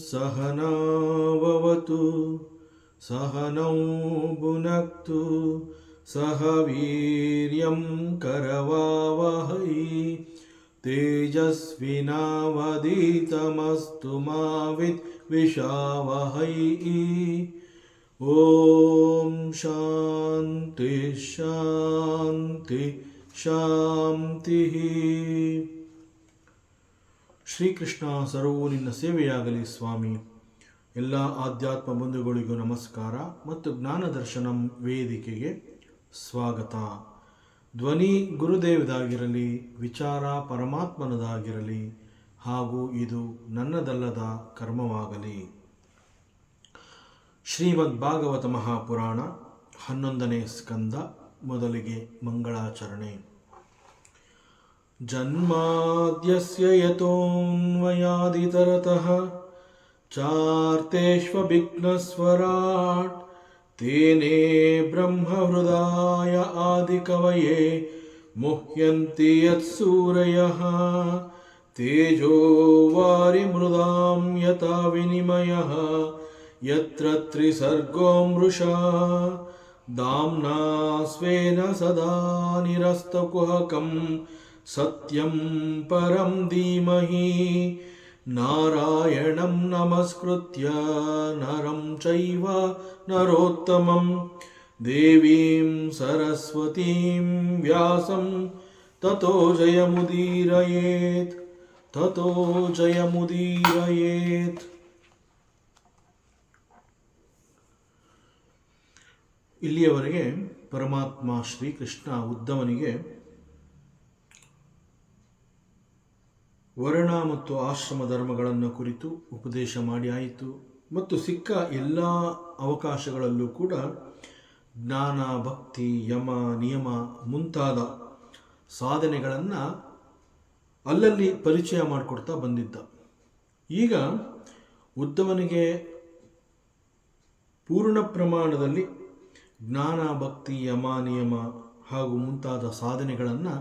सहनाववतु सहनौ भुनक्तु सह वीर्यं करवावहै तेजस्विनावधीतमस्तु मा विद्विषावहै। ॐ शान्ति शान्ति ಶಾಂತಿಃ. ಶ್ರೀಕೃಷ್ಣ ಸರ್ವೂ ನಿನ್ನ ಸೇವೆಯಾಗಲಿ ಸ್ವಾಮಿ. ಎಲ್ಲ ಆಧ್ಯಾತ್ಮ ಬಂಧುಗಳಿಗೂ ನಮಸ್ಕಾರ ಮತ್ತು ಜ್ಞಾನದರ್ಶನಂ ವೇದಿಕೆಗೆ ಸ್ವಾಗತ. ಧ್ವನಿ ಗುರುದೇವದಾಗಿರಲಿ, ವಿಚಾರ ಪರಮಾತ್ಮನದಾಗಿರಲಿ, ಹಾಗೂ ಇದು ನನ್ನದಲ್ಲದ ಕರ್ಮವಾಗಲಿ. ಶ್ರೀಮದ್ ಭಾಗವತ ಮಹಾಪುರಾಣ 11ನೇ ಸ್ಕಂದ. ಮೊದಲಿಗೆ ಮಂಗಳಾಚರಣೆ. ಜನ್ಮಾದ್ಯಸ್ಯ ಯತೋನ್ವಯಾದಿತರತಃ ಚಾರ್ತೇಷ್ವಭಿಘ್ನಸ್ವರಾಟ್ ತೇನೇ ಬ್ರಹ್ಮಹೃದಾಯ ಆದಿಕವಯೇ ಮುಹ್ಯಂತಿ ಯತ್ಸೂರಯಃ ತೇಜೋ ವಾರಿಮೃದಾಂ ಯಥಾ ವಿನಿಮಯಃ ಯತ್ರ ತ್ರಿಸರ್ಗೋ ಮೃಷಾ ದಾಮ್ನಾ ಸ್ವೇನ ಸದಾ ನಿರಸ್ತಕುಹಕಂ ಸತ್ಯಂ ಪರಂ ಧೀಮಹಿ ನಾರಾಯಣಂ ನಮಸ್ಕೃತ್ಯ ನರಂ ಚೈವ ನರೋತ್ತಮಂ ದೇವೀಂ ಸರಸ್ವತೀಂ ವ್ಯಾಸಂ ತತೋ ಜಯಮುದೀರಯೇತ್. ಇಲ್ಲಿಯವರೆಗೆ ಪರಮಾತ್ಮ ಶ್ರೀಕೃಷ್ಣ ಉದ್ಧವನಿಗೆ ವರ್ಣ ಮತ್ತು ಆಶ್ರಮ ಧರ್ಮಗಳನ್ನು ಕುರಿತು ಉಪದೇಶ ಮಾಡಿ ಆಯಿತು. ಮತ್ತು ಸಿಕ್ಕ ಎಲ್ಲ ಅವಕಾಶಗಳಲ್ಲೂ ಕೂಡ ಜ್ಞಾನ, ಭಕ್ತಿ, ಯಮ, ನಿಯಮ ಮುಂತಾದ ಸಾಧನೆಗಳನ್ನು ಅಲ್ಲಲ್ಲಿ ಪರಿಚಯ ಮಾಡಿಕೊಡ್ತಾ ಬಂದಿದ್ದ. ಈಗ ಉದ್ಧವನಿಗೆ ಪೂರ್ಣ ಪ್ರಮಾಣದಲ್ಲಿ ಜ್ಞಾನ, ಭಕ್ತಿ, ಯಮ, ನಿಯಮ ಹಾಗೂ ಮುಂತಾದ ಸಾಧನೆಗಳನ್ನು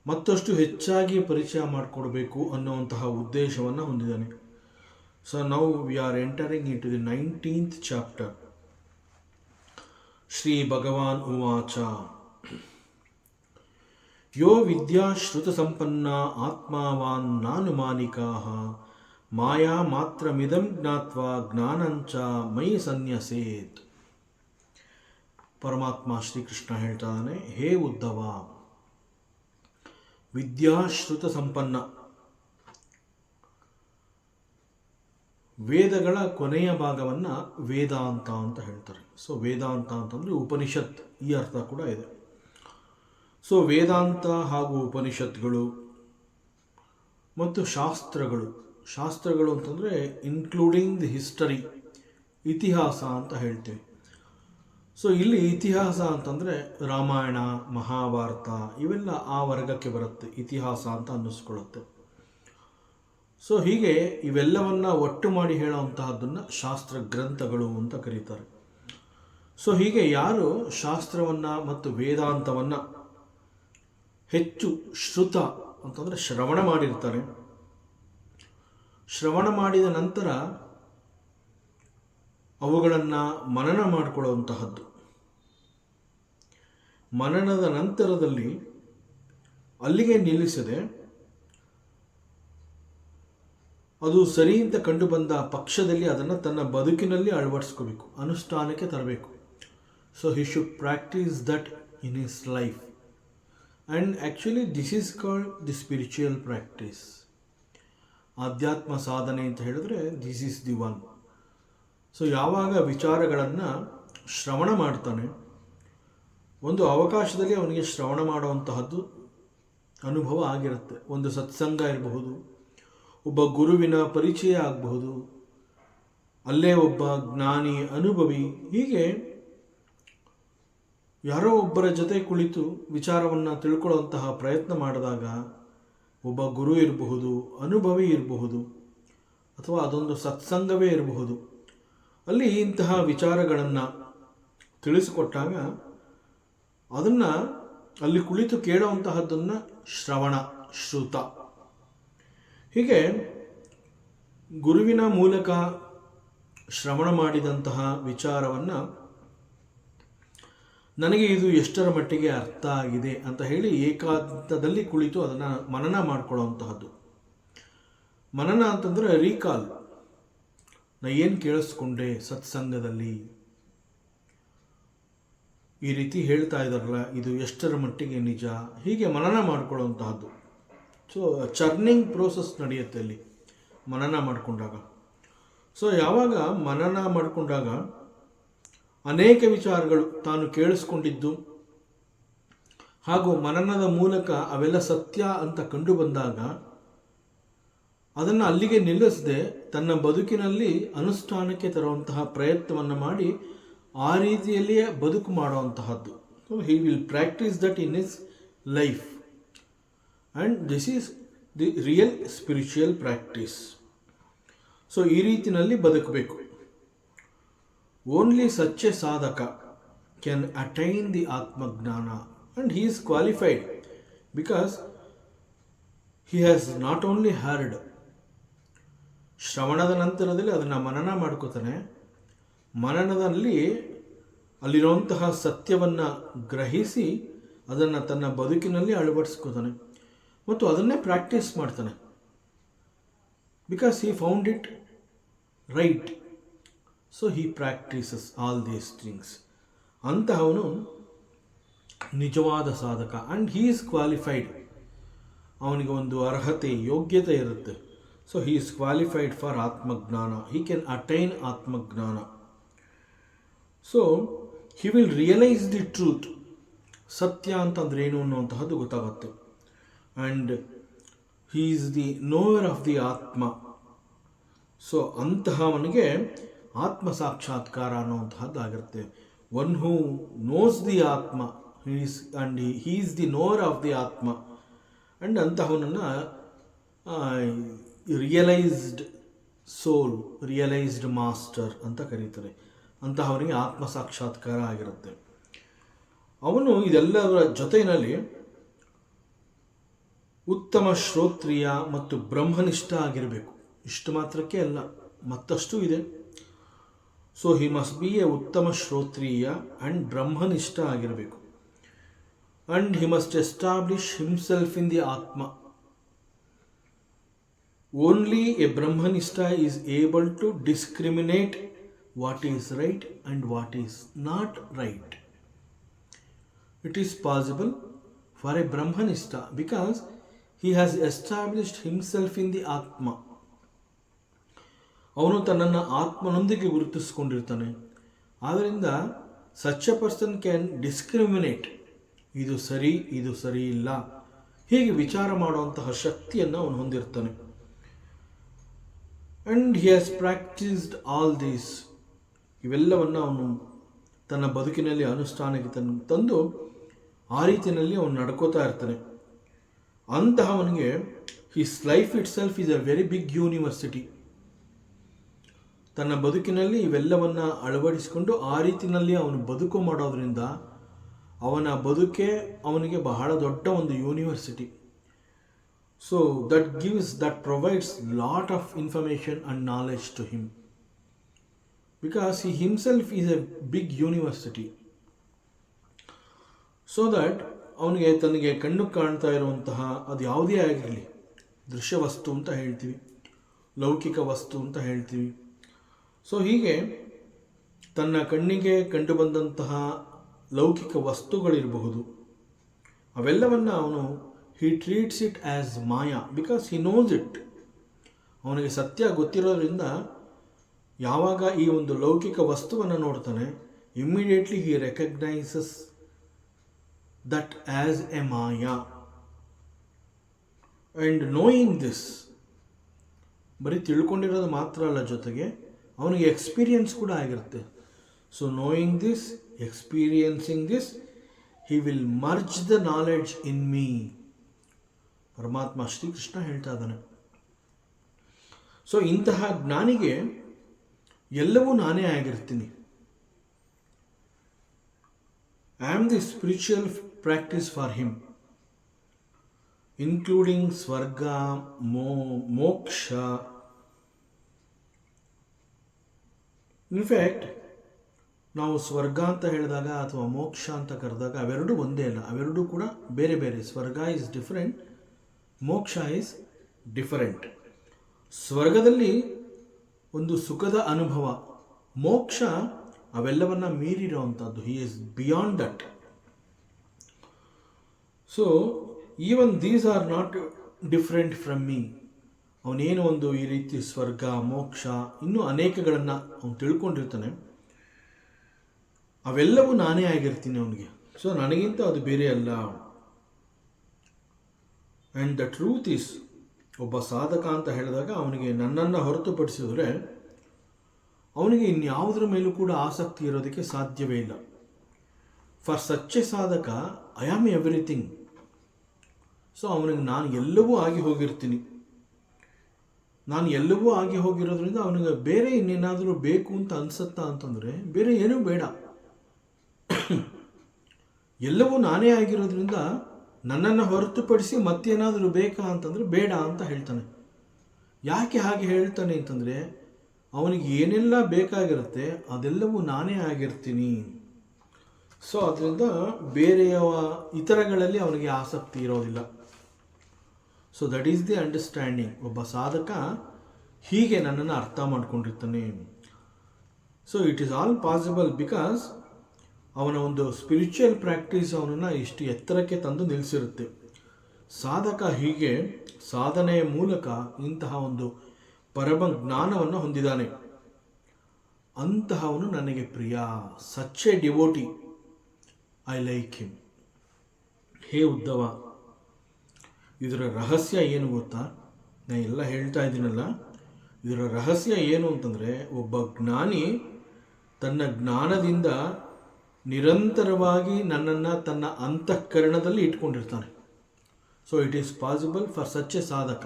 ಮತ್ತಷ್ಟು ಹೆಚ್ಚಾಗಿ ಪರಿಚಯ ಮಾಡಿಕೊಡ್ಬೇಕು ಅನ್ನುವಂತಹ ಉದ್ದೇಶವನ್ನು ಹೊಂದಿದ್ದಾನೆ. So now we are entering into the 19th chapter. Shri Bhagavan ಉವಾಚ ಯೋ ವಿದ್ಯಾಶ್ರುತ ಸಂಪನ್ನ ಆತ್ಮಾವಾನ್ ನಾನುಮಾನಿಕಾಃ ಮಾಯಾ ಮಾತ್ರಮಿದಂ ಜ್ಞಾತ್ವಾ ಜ್ಞಾನಂಚ ಮಯಿ ಸನ್ಯಸೇತ್. ಪರಮಾತ್ಮ ಶ್ರೀಕೃಷ್ಣ ಹೇಳ್ತಾನೆ, ಹೇ ಉದ್ಧವ, ವಿದ್ಯಾಶ್ರುತ ಸಂಪನ್ನ, ವೇದಗಳ ಕೊನೆಯ ಭಾಗವನ್ನು ವೇದಾಂತ ಅಂತ ಹೇಳ್ತಾರೆ. ಸೊ ವೇದಾಂತ ಅಂತಂದರೆ ಉಪನಿಷತ್, ಈ ಅರ್ಥ ಕೂಡ ಇದೆ. ಸೊ ವೇದಾಂತ ಹಾಗೂ ಉಪನಿಷತ್ಗಳು ಮತ್ತು ಶಾಸ್ತ್ರಗಳು ಅಂತಂದರೆ ಇನ್ಕ್ಲೂಡಿಂಗ್ ದಿ ಹಿಸ್ಟರಿ, ಇತಿಹಾಸ ಅಂತ ಹೇಳ್ತೀವಿ. ಸೊ ಇಲ್ಲಿ ಇತಿಹಾಸ ಅಂತಂದರೆ ರಾಮಾಯಣ, ಮಹಾಭಾರತ ಇವೆಲ್ಲ ಆ ವರ್ಗಕ್ಕೆ ಬರುತ್ತೆ, ಇತಿಹಾಸ ಅಂತ ಅನ್ನಿಸ್ಕೊಳ್ಳುತ್ತೆ. ಸೊ ಹೀಗೆ ಇವೆಲ್ಲವನ್ನು ಒಟ್ಟು ಮಾಡಿ ಹೇಳುವಂತಹದ್ದನ್ನು ಶಾಸ್ತ್ರ ಗ್ರಂಥಗಳು ಅಂತ ಕರೀತಾರೆ. ಸೊ ಹೀಗೆ ಯಾರು ಶಾಸ್ತ್ರವನ್ನು ಮತ್ತು ವೇದಾಂತವನ್ನು ಹೆಚ್ಚು ಶ್ರುತ ಅಂತಂದರೆ ಶ್ರವಣ ಮಾಡಿರ್ತಾರೆ, ಶ್ರವಣ ಮಾಡಿದ ನಂತರ ಅವುಗಳನ್ನು ಮನನ ಮಾಡಿಕೊಳ್ಳುವಂತಹದ್ದು, ಮನನದ ನಂತರದಲ್ಲಿ ಅಲ್ಲಿಗೆ ನಿಲ್ಲಿಸದೆ ಅದು ಸರಿ ಅಂತ ಕಂಡು ಬಂದ ಪಕ್ಷದಲ್ಲಿ ಅದನ್ನು ತನ್ನ ಬದುಕಿನಲ್ಲಿ ಅಳವಡಿಸ್ಕೋಬೇಕು, ಅನುಷ್ಠಾನಕ್ಕೆ ತರಬೇಕು. So he should practice that in his life. And actually this is called the spiritual practice. ಆಧ್ಯಾತ್ಮ ಸಾಧನೆ ಅಂತ ಹೇಳಿದ್ರೆ this is the one. So ಯಾವಾಗ ವಿಚಾರಗಳನ್ನು ಶ್ರವಣ ಮಾಡ್ತಾನೆ, ಒಂದು ಅವಕಾಶದಲ್ಲಿ ಅವನಿಗೆ ಶ್ರವಣ ಮಾಡುವಂತಹದ್ದು ಅನುಭವ ಆಗಿರುತ್ತೆ. ಒಂದು ಸತ್ಸಂಗ ಇರಬಹುದು, ಒಬ್ಬ ಗುರುವಿನ ಪರಿಚಯ ಆಗಬಹುದು, ಅಲ್ಲೇ ಒಬ್ಬ ಜ್ಞಾನಿ ಅನುಭವಿ, ಹೀಗೆ ಯಾರೋ ಒಬ್ಬರ ಜೊತೆ ಕುಳಿತು ವಿಚಾರವನ್ನು ತಿಳ್ಕೊಳ್ಳುವಂತಹ ಪ್ರಯತ್ನ ಮಾಡಿದಾಗ ಒಬ್ಬ ಗುರು ಇರಬಹುದು, ಅನುಭವಿ ಇರಬಹುದು, ಅಥವಾ ಅದೊಂದು ಸತ್ಸಂಗವೇ ಇರಬಹುದು. ಅಲ್ಲಿ ಇಂತಹ ವಿಚಾರಗಳನ್ನು ತಿಳಿಸಿಕೊಟ್ಟಾಗ ಅದನ್ನು ಅಲ್ಲಿ ಕುಳಿತು ಕೇಳುವಂತಹದ್ದನ್ನು ಶ್ರವಣ, ಶ್ರುತ. ಹೀಗೆ ಗುರುವಿನ ಮೂಲಕ ಶ್ರವಣ ಮಾಡಿದಂತಹ ವಿಚಾರವನ್ನು ನನಗೆ ಇದು ಎಷ್ಟರ ಮಟ್ಟಿಗೆ ಅರ್ಥ ಆಗಿದೆ ಅಂತ ಹೇಳಿ ಏಕಾಂತದಲ್ಲಿ ಕುಳಿತು ಅದನ್ನು ಮನನ ಮಾಡಿಕೊಳ್ಳುವಂತಹದ್ದು. ಮನನ ಅಂತಂದರೆ ರೀಕಾಲ್, ನಾ ಏನು ಕೇಳಿಸ್ಕೊಂಡೆ ಸತ್ಸಂಗದಲ್ಲಿ, ಈ ರೀತಿ ಹೇಳ್ತಾ ಇದ್ದಾರಲ್ಲ, ಇದು ಎಷ್ಟರ ಮಟ್ಟಿಗೆ ನಿಜ, ಹೀಗೆ ಮನನ ಮಾಡಿಕೊಳ್ಳುವಂತಹದ್ದು. ಸೊ ಚರ್ನಿಂಗ್ ಪ್ರೋಸೆಸ್ ನಡೆಯುತ್ತೆ ಅಲ್ಲಿ ಮನನ ಮಾಡಿಕೊಂಡಾಗ. ಸೊ ಯಾವಾಗ ಮನನ ಮಾಡಿಕೊಂಡಾಗ ಅನೇಕ ವಿಚಾರಗಳು ತಾನು ಕೇಳಿಸ್ಕೊಂಡಿದ್ದು ಹಾಗೂ ಮನನದ ಮೂಲಕ ಅವೆಲ್ಲ ಸತ್ಯ ಅಂತ ಕಂಡು ಬಂದಾಗ ಅದನ್ನು ಅಲ್ಲಿಗೆ ನಿಲ್ಲಿಸದೆ ತನ್ನ ಬದುಕಿನಲ್ಲಿ ಅನುಷ್ಠಾನಕ್ಕೆ ತರುವಂತಹ ಪ್ರಯತ್ನವನ್ನು ಮಾಡಿ ಆ ರೀತಿಯಲ್ಲಿಯೇ ಬದುಕು ಮಾಡುವಂತಹದ್ದು. So he will practise that in his life, and this is the real spiritual practice. So ಈ ರೀತಿಯಲ್ಲಿ ಬದುಕಬೇಕು. Only such a sadhaka can attain the atmajnana, and he is qualified because he has not only heard. ಶ್ರವಣದ ನಂತರದಲ್ಲಿ ಅದನ್ನು ಮನನ ಮಾಡ್ಕೋತಾನೆ, ಮನನದಲ್ಲಿ ಅಲ್ಲಿರುವಂತಹ ಸತ್ಯವನ್ನು ಗ್ರಹಿಸಿ ಅದನ್ನು ತನ್ನ ಬದುಕಿನಲ್ಲಿ ಅಳವಡಿಸ್ಕೋತಾನೆ ಮತ್ತು ಅದನ್ನೇ ಪ್ರಾಕ್ಟೀಸ್ ಮಾಡ್ತಾನೆ. Because he found it right, so he practises all these things. ಅಂತಹವನು ನಿಜವಾದ ಸಾಧಕ, ಆ್ಯಂಡ್ ಹೀ ಈಸ್ ಕ್ವಾಲಿಫೈಡ್. ಅವನಿಗೆ ಒಂದು ಅರ್ಹತೆ, ಯೋಗ್ಯತೆ ಇರುತ್ತೆ. So he is qualified for atmajnana, he can attain atmajnana. So he will realise the truth. ಸತ್ಯ ಅಂತಂದ್ರೆ ಏನು ಅನ್ನುವಂತಹದ್ದು ಗೊತ್ತಾಗುತ್ತೆ. And he is the knower of the atma. So ಅಂತಹವನಿಗೆ ಆತ್ಮ ಸಾಕ್ಷಾತ್ಕಾರ ಅನ್ನುವಂತಹದ್ದು ಆಗಿರುತ್ತೆ. One who knows the atma, and he is the knower of the atma. And ಅಂತಹವನನ್ನು ರಿಯಲೈಸ್ಡ್ ಸೋಲ್, ರಿಯಲೈಸ್ಡ್ ಮಾಸ್ಟರ್ ಅಂತ ಕರೀತಾರೆ. ಅಂತಹವನಿಗೆ ಆತ್ಮ ಸಾಕ್ಷಾತ್ಕಾರ ಆಗಿರುತ್ತೆ. ಅವನು ಇದೆಲ್ಲದರ ಜೊತೆಯಲ್ಲಿ ಉತ್ತಮ ಶ್ರೋತ್ರಿಯ ಮತ್ತು ಬ್ರಹ್ಮನಿಷ್ಠ ಆಗಿರಬೇಕು. ಇಷ್ಟು ಮಾತ್ರಕ್ಕೆ ಅಲ್ಲ, ಮತ್ತಷ್ಟು ಇದೆ. So he must be a uttama shrotriya and brahmanishtha ಆಗಿರಬೇಕು. And he must establish himself in the atma. Only a brahmanishtha is able to discriminate what is right and what is not right. It is possible for a Brahmanista because he has established himself in the Atma. ಅವನು ತನ್ನನ್ನು ಆತ್ಮನೊಂದಿಗೆ ಗುರುತಿಸಿಕೊಂಡಿರ್ತಾನೆ. ಆದ್ದರಿಂದ such A person can discriminate, ಇದು ಸರಿ, ಇದು ಸರಿ ಇಲ್ಲ, ಹೀಗೆ ವಿಚಾರ ಮಾಡುವಂತಹ ಶಕ್ತಿಯನ್ನು ಅವನು ಹೊಂದಿರ್ತಾನೆ. And he has practised all these. ಇವೆಲ್ಲವನ್ನು ಅವನು ತನ್ನ ಬದುಕಿನಲ್ಲಿ ಅನುಷ್ಠಾನಕ್ಕೆ ತಂದು ಆ ರೀತಿಯಲ್ಲಿ ಅವನು ನಡ್ಕೋತಾ ಇರ್ತಾನೆ. ಅಂತಹವನಿಗೆ his life itself is a very big university. ತನ್ನ ಬದುಕಿನಲ್ಲಿ ಇವೆಲ್ಲವನ್ನು ಅಳವಡಿಸಿಕೊಂಡು ಆ ರೀತಿಯಲ್ಲಿ ಅವನು ಬದುಕು ಮಾಡೋದ್ರಿಂದ ಅವನ ಬದುಕೆ ಅವನಿಗೆ ಬಹಳ ದೊಡ್ಡ ಒಂದು university. So that provides lot of information and knowledge to him. Because he himself is a big university. So that ಅವನಿಗೆ ತನಗೆ ಕಣ್ಣು ಕಾಣ್ತಾ ಇರುವಂತಹ ಅದು ಯಾವುದೇ ಆಗಿರಲಿ, ದೃಶ್ಯ ವಸ್ತು ಅಂತ ಹೇಳ್ತೀವಿ, ಲೌಕಿಕ ವಸ್ತು ಅಂತ ಹೇಳ್ತೀವಿ. ಸೊ ಹೀಗೆ ತನ್ನ ಕಣ್ಣಿಗೆ ಕಂಡು ಬಂದಂತಹ ಲೌಕಿಕ ವಸ್ತುಗಳಿರಬಹುದು, ಅವೆಲ್ಲವನ್ನು ಅವನು he treats it as maya because he knows it. ಅವನಿಗೆ ಸತ್ಯ ಗೊತ್ತಿರೋದ್ರಿಂದ ಯಾವಾಗ ಈ ಒಂದು ಲೌಕಿಕ ವಸ್ತುವನ್ನು ನೋಡ್ತಾನೆ, immediately he recognises that as a Maya. And knowing this, ಬರೀ ತಿಳ್ಕೊಂಡಿರೋದು ಮಾತ್ರ ಅಲ್ಲ, ಜೊತೆಗೆ ಅವನಿಗೆ ಎಕ್ಸ್ಪೀರಿಯನ್ಸ್ ಕೂಡ ಆಗಿರುತ್ತೆ. So knowing this, experiencing this, he will merge the knowledge in me. Paramatma Shrikrishna ಹೇಳ್ತಾ ಇದ್ದಾನೆ. ಸೊ ಇಂತಹ ಜ್ಞಾನಿಗೆ ಎಲ್ಲವೂ ನಾನೇ ಆಗಿರ್ತೀನಿ. I am the spiritual practice for him, including swarga, moksha. In fact ನಾವು ಸ್ವರ್ಗ ಅಂತ ಹೇಳಿದಾಗ ಅಥವಾ ಮೋಕ್ಷ ಅಂತ ಕರೆದಾಗ ಅವೆರಡೂ ಒಂದೇ ಅಲ್ಲ, ಅವೆರಡೂ ಕೂಡ ಬೇರೆ ಬೇರೆ. Swarga is different, moksha is different. ಸ್ವರ್ಗದಲ್ಲಿ ಒಂದು ಸುಖದ ಅನುಭವ, ಮೋಕ್ಷ ಅವೆಲ್ಲವನ್ನ ಮೀರಿರೋವಂಥದ್ದು. He is beyond that. So even these are not different from me. ಅವನೇನು ಒಂದು ಈ ರೀತಿ ಸ್ವರ್ಗ, ಮೋಕ್ಷ, ಇನ್ನೂ ಅನೇಕಗಳನ್ನು ಅವನು ತಿಳ್ಕೊಂಡಿರ್ತಾನೆ. ಅವೆಲ್ಲವೂ ನಾನೇ ಆಗಿರ್ತೀನಿ ಅವನಿಗೆ. ಸೊ ನನಗಿಂತ ಅದು ಬೇರೆ ಅಲ್ಲ. ಆ್ಯಂಡ್ ದ ಟ್ರೂತ್ ಈಸ್, ಒಬ್ಬ ಸಾಧಕ ಅಂತ ಹೇಳಿದಾಗ ಅವನಿಗೆ ನನ್ನನ್ನು ಹೊರತುಪಡಿಸಿದರೆ ಅವನಿಗೆ ಇನ್ಯಾವುದರ ಮೇಲೂ ಕೂಡ ಆಸಕ್ತಿ ಇರೋದಕ್ಕೆ ಸಾಧ್ಯವೇ ಇಲ್ಲ. ಫಾರ್ ಸಚ್ ಎ ಸಾಧಕ ಐ ಆಮ್ ಎವ್ರಿಥಿಂಗ್. ಸೊ ಅವನಿಗೆ ನಾನು ಎಲ್ಲವೂ ಆಗಿ ಹೋಗಿರ್ತೀನಿ. ನಾನು ಎಲ್ಲವೂ ಆಗಿ ಹೋಗಿರೋದ್ರಿಂದ ಅವನಿಗೆ ಬೇರೆ ಇನ್ನೇನಾದರೂ ಬೇಕು ಅಂತ ಅನಿಸುತ್ತಾ ಅಂತಂದರೆ ಬೇರೆ ಏನೂ ಬೇಡ. ಎಲ್ಲವೂ ನಾನೇ ಆಗಿರೋದ್ರಿಂದ ನನ್ನನ್ನು ಹೊರತುಪಡಿಸಿ ಮತ್ತೇನಾದರೂ ಬೇಕಾ ಅಂತಂದರೆ ಬೇಡ ಅಂತ ಹೇಳ್ತಾನೆ. ಯಾಕೆ ಹಾಗೆ ಹೇಳ್ತಾನೆ ಅಂತಂದರೆ ಅವನಿಗೆ ಏನೆಲ್ಲ ಬೇಕಾಗಿರುತ್ತೆ ಅದೆಲ್ಲವೂ ನಾನೇ ಆಗಿರ್ತೀನಿ. ಸೊ ಅದರಿಂದ ಬೇರೆಯ ಇತರಗಳಲ್ಲಿ ಅವನಿಗೆ ಆಸಕ್ತಿ ಇರೋದಿಲ್ಲ. So that is the understanding. ಒಬ್ಬ ಸಾಧಕ ಹೀಗೆ ನನ್ನನ್ನು ಅರ್ಥ ಮಾಡ್ಕೊಂಡಿರ್ತಾನೆ. So it is all possible because ಅವನ ಒಂದು ಸ್ಪಿರಿಚುವಲ್ ಪ್ರಾಕ್ಟೀಸ್ ಅವನನ್ನು ಇಷ್ಟು ಎತ್ತರಕ್ಕೆ ತಂದು ನಿಲ್ಲಿಸಿರುತ್ತೆ. ಸಾಧಕ ಹೀಗೆ ಸಾಧನೆಯ ಮೂಲಕ ಇಂತಹ ಒಂದು ಪರಮ ಜ್ಞಾನವನ್ನು ಹೊಂದಿದ್ದಾನೆ. ಅಂತಹವನು ನನಗೆ ಪ್ರಿಯ. Such a devotee, I like him. ಹೇ ಉದ್ಧವ, ಇದರ ರಹಸ್ಯ ಏನು ಗೊತ್ತಾ? ನಾನು ಎಲ್ಲ ಹೇಳ್ತಾ ಇದ್ದೀನಲ್ಲ, ಇದರ ರಹಸ್ಯ ಏನು ಅಂತಂದರೆ ಒಬ್ಬ ಜ್ಞಾನಿ ತನ್ನ ಜ್ಞಾನದಿಂದ ನಿರಂತರವಾಗಿ ನನ್ನನ್ನು ತನ್ನ ಅಂತಃಕರಣದಲ್ಲಿ ಇಟ್ಕೊಂಡಿರ್ತಾನೆ. So it is possible for such a sadhaka.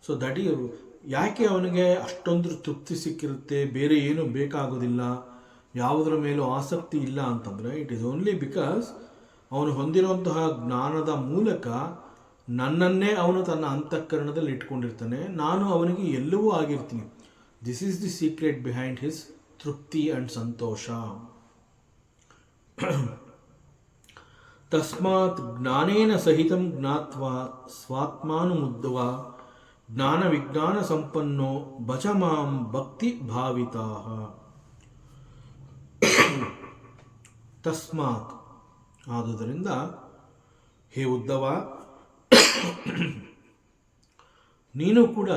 So that ಈ ಯಾಕೆ ಅವನಿಗೆ ಅಷ್ಟೊಂದು ತೃಪ್ತಿ ಸಿಕ್ಕಿರುತ್ತೆ, ಬೇರೆ ಏನೂ ಬೇಕಾಗೋದಿಲ್ಲ, ಯಾವುದರ ಮೇಲೂ ಆಸಕ್ತಿ ಇಲ್ಲ ಅಂತಂದರೆ ಇಟ್ ಈಸ್ ಓನ್ಲಿ ಬಿಕಾಸ್ ಅವನು ಹೊಂದಿರುವಂತಹ ಜ್ಞಾನದ ಮೂಲಕ ನನ್ನನ್ನೇ ಅವನು ತನ್ನ ಅಂತಃಕರಣದಲ್ಲಿ ಇಟ್ಕೊಂಡಿರ್ತಾನೆ. ನಾನು ಅವನಿಗೆ ಎಲ್ಲವೂ ಆಗಿರ್ತೀನಿ. This is the secret behind his tripti and santosha. ತಸ್ಮಾತ್ ಜ್ಞಾನೇನ ಸಹಿತಂ ಜ್ಞಾತ್ವಾ ಸ್ವಾತ್ಮಾನುಮುದ್ಧವ ಜ್ಞಾನ ವಿಜ್ಞಾನ ಸಂಪನ್ನೋ ಭಜ ಮಾಂ ಭಕ್ತಿ ಭಾವಿತಾಃ. ತಸ್ಮಾತ್, ಆದುದರಿಂದ ಹೇ ಉದ್ಧವ, ನೀನು ಕೂಡ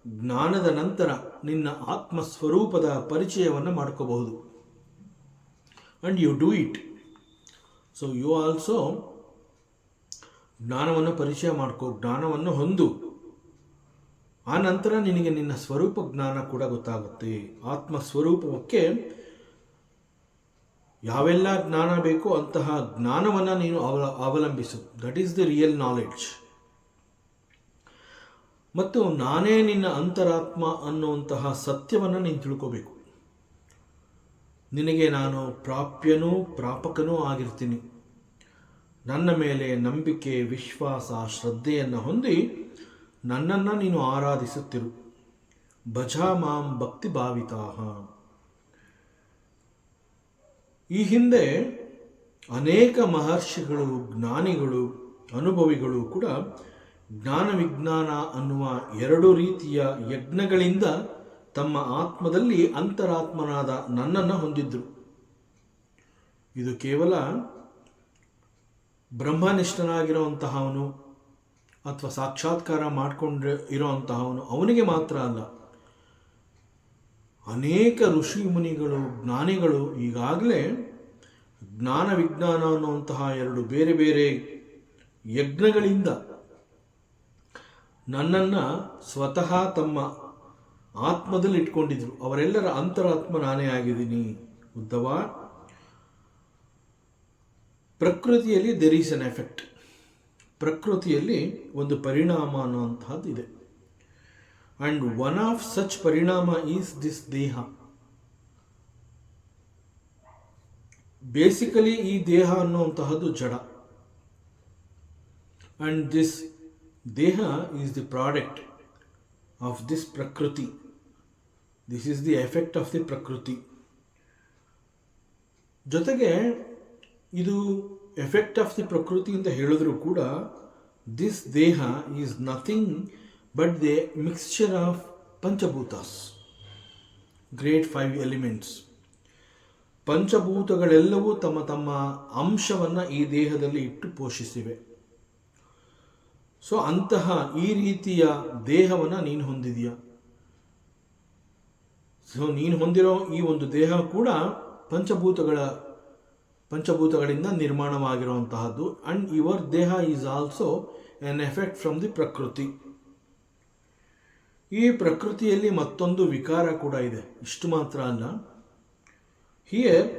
ಜ್ಞಾನದ ನಂತರ ನಿನ್ನ ಆತ್ಮಸ್ವರೂಪದ ಪರಿಚಯವನ್ನು ಮಾಡ್ಕೋಬಹುದು. And you do it. So you also ಜ್ಞಾನವನ್ನು ಪರಿಚಯ ಮಾಡ್ಕೋ, ಜ್ಞಾನವನ್ನು ಹೊಂದು. ಆ ನಂತರ ನಿನಗೆ ನಿನ್ನ ಸ್ವರೂಪ ಜ್ಞಾನ ಕೂಡ ಗೊತ್ತಾಗುತ್ತೆ. ಆತ್ಮಸ್ವರೂಪಕ್ಕೆ ಯಾವೆಲ್ಲ ಜ್ಞಾನ ಬೇಕೋ ಅಂತಹ ಜ್ಞಾನವನ್ನು ನೀನು ಅವಲಂಬಿಸು. That is the real knowledge. ಮತ್ತು ನಾನೇ ನಿನ್ನ ಅಂತರಾತ್ಮ ಅನ್ನುವಂತಹ ಸತ್ಯವನ್ನು ನೀನು ತಿಳ್ಕೋಬೇಕು. ನಿನಗೆ ನಾನು ಪ್ರಾಪ್ಯನೂ ಪ್ರಾಪಕನೂ ಆಗಿರ್ತೀನಿ. ನನ್ನ ಮೇಲೆ ನಂಬಿಕೆ, ವಿಶ್ವಾಸ, ಶ್ರದ್ಧೆಯನ್ನು ಹೊಂದಿ ನನ್ನನ್ನು ನೀನು ಆರಾಧಿಸುತ್ತಿರು. ಭಜ ಮಾಂ ಭಕ್ತಿ ಭಾವಿತಾಃ. ಈ ಹಿಂದೆ ಅನೇಕ ಮಹರ್ಷಿಗಳು, ಜ್ಞಾನಿಗಳು, ಅನುಭವಿಗಳು ಕೂಡ ಜ್ಞಾನ ವಿಜ್ಞಾನ ಅನ್ನುವ ಎರಡು ರೀತಿಯ ಯಜ್ಞಗಳಿಂದ ತಮ್ಮ ಆತ್ಮದಲ್ಲಿ ಅಂತರಾತ್ಮನಾದ ನನ್ನನ್ನು ಹೊಂದಿದ್ರು. ಇದು ಕೇವಲ ಬ್ರಹ್ಮನಿಷ್ಠನಾಗಿರುವಂತಹವನು ಅಥವಾ ಸಾಕ್ಷಾತ್ಕಾರ ಮಾಡಿಕೊಂಡು ಇರೋವಂತಹವನು ಅವನಿಗೆ ಮಾತ್ರ ಅಲ್ಲ, ಅನೇಕ ಋಷಿ ಮುನಿಗಳು, ಜ್ಞಾನಿಗಳು ಈಗಾಗಲೇ ಜ್ಞಾನ ವಿಜ್ಞಾನ ಅನ್ನುವಂತಹ ಎರಡು ಬೇರೆ ಬೇರೆ ಯಜ್ಞಗಳಿಂದ ನನ್ನನ್ನು ಸ್ವತಃ ತಮ್ಮ ಆತ್ಮದಲ್ಲಿ ಇಟ್ಕೊಂಡಿದ್ರು. ಅವರೆಲ್ಲರ ಅಂತರಾತ್ಮ ನಾನೇ ಆಗಿದ್ದೀನಿ. ಉದ್ದವ, ಪ್ರಕೃತಿಯಲ್ಲಿ ದೇರ್ ಈಸ್ ಅನ್ ಎಫೆಕ್ಟ್. ಪ್ರಕೃತಿಯಲ್ಲಿ ಒಂದು ಪರಿಣಾಮ ಅನ್ನುವಂತಹದ್ದು ಇದೆ. And one of such parinama is this deha. Basically ಈ ದೇಹ ಅನ್ನುವಂತಹದ್ದು ಜಡ. And this deha is the product of this prakriti. This is the effect of the prakriti. ಜೊತೆಗೆ ಇದು ಎಫೆಕ್ಟ್ ಆಫ್ ದಿ ಪ್ರಕೃತಿ ಅಂತ ಹೇಳಿದ್ರು ಕೂಡ this deha is nothing but the mixture of panchabhutas, great 5 elements. ಪಂಚಭೂತಗಳೆಲ್ಲವೂ ತಮ್ಮ ತಮ್ಮ ಅಂಶವನ್ನು ಈ ದೇಹದಲ್ಲಿ ಇಟ್ಟು ಪೋಷಿಸಿವೆ. ಸೊ ಅಂತಹ ಈ ರೀತಿಯ ದೇಹವನ್ನು ನೀನು ಹೊಂದಿದೆಯಾ. ಸೊ ನೀನು ಹೊಂದಿರೋ ಈ ಒಂದು ದೇಹ ಕೂಡ ಪಂಚಭೂತಗಳಿಂದ ನಿರ್ಮಾಣವಾಗಿರುವಂತಹದ್ದು. ಅಂಡ್ ಯುವರ್ ದೇಹ is also N effect from the ಪ್ರಕೃತಿ. ಈ ಪ್ರಕೃತಿಯಲ್ಲಿ ಮತ್ತೊಂದು ವಿಕಾರ ಕೂಡ ಇದೆ. ಇಷ್ಟು ಮಾತ್ರ ಅಲ್ಲ, ಹಿಯರ್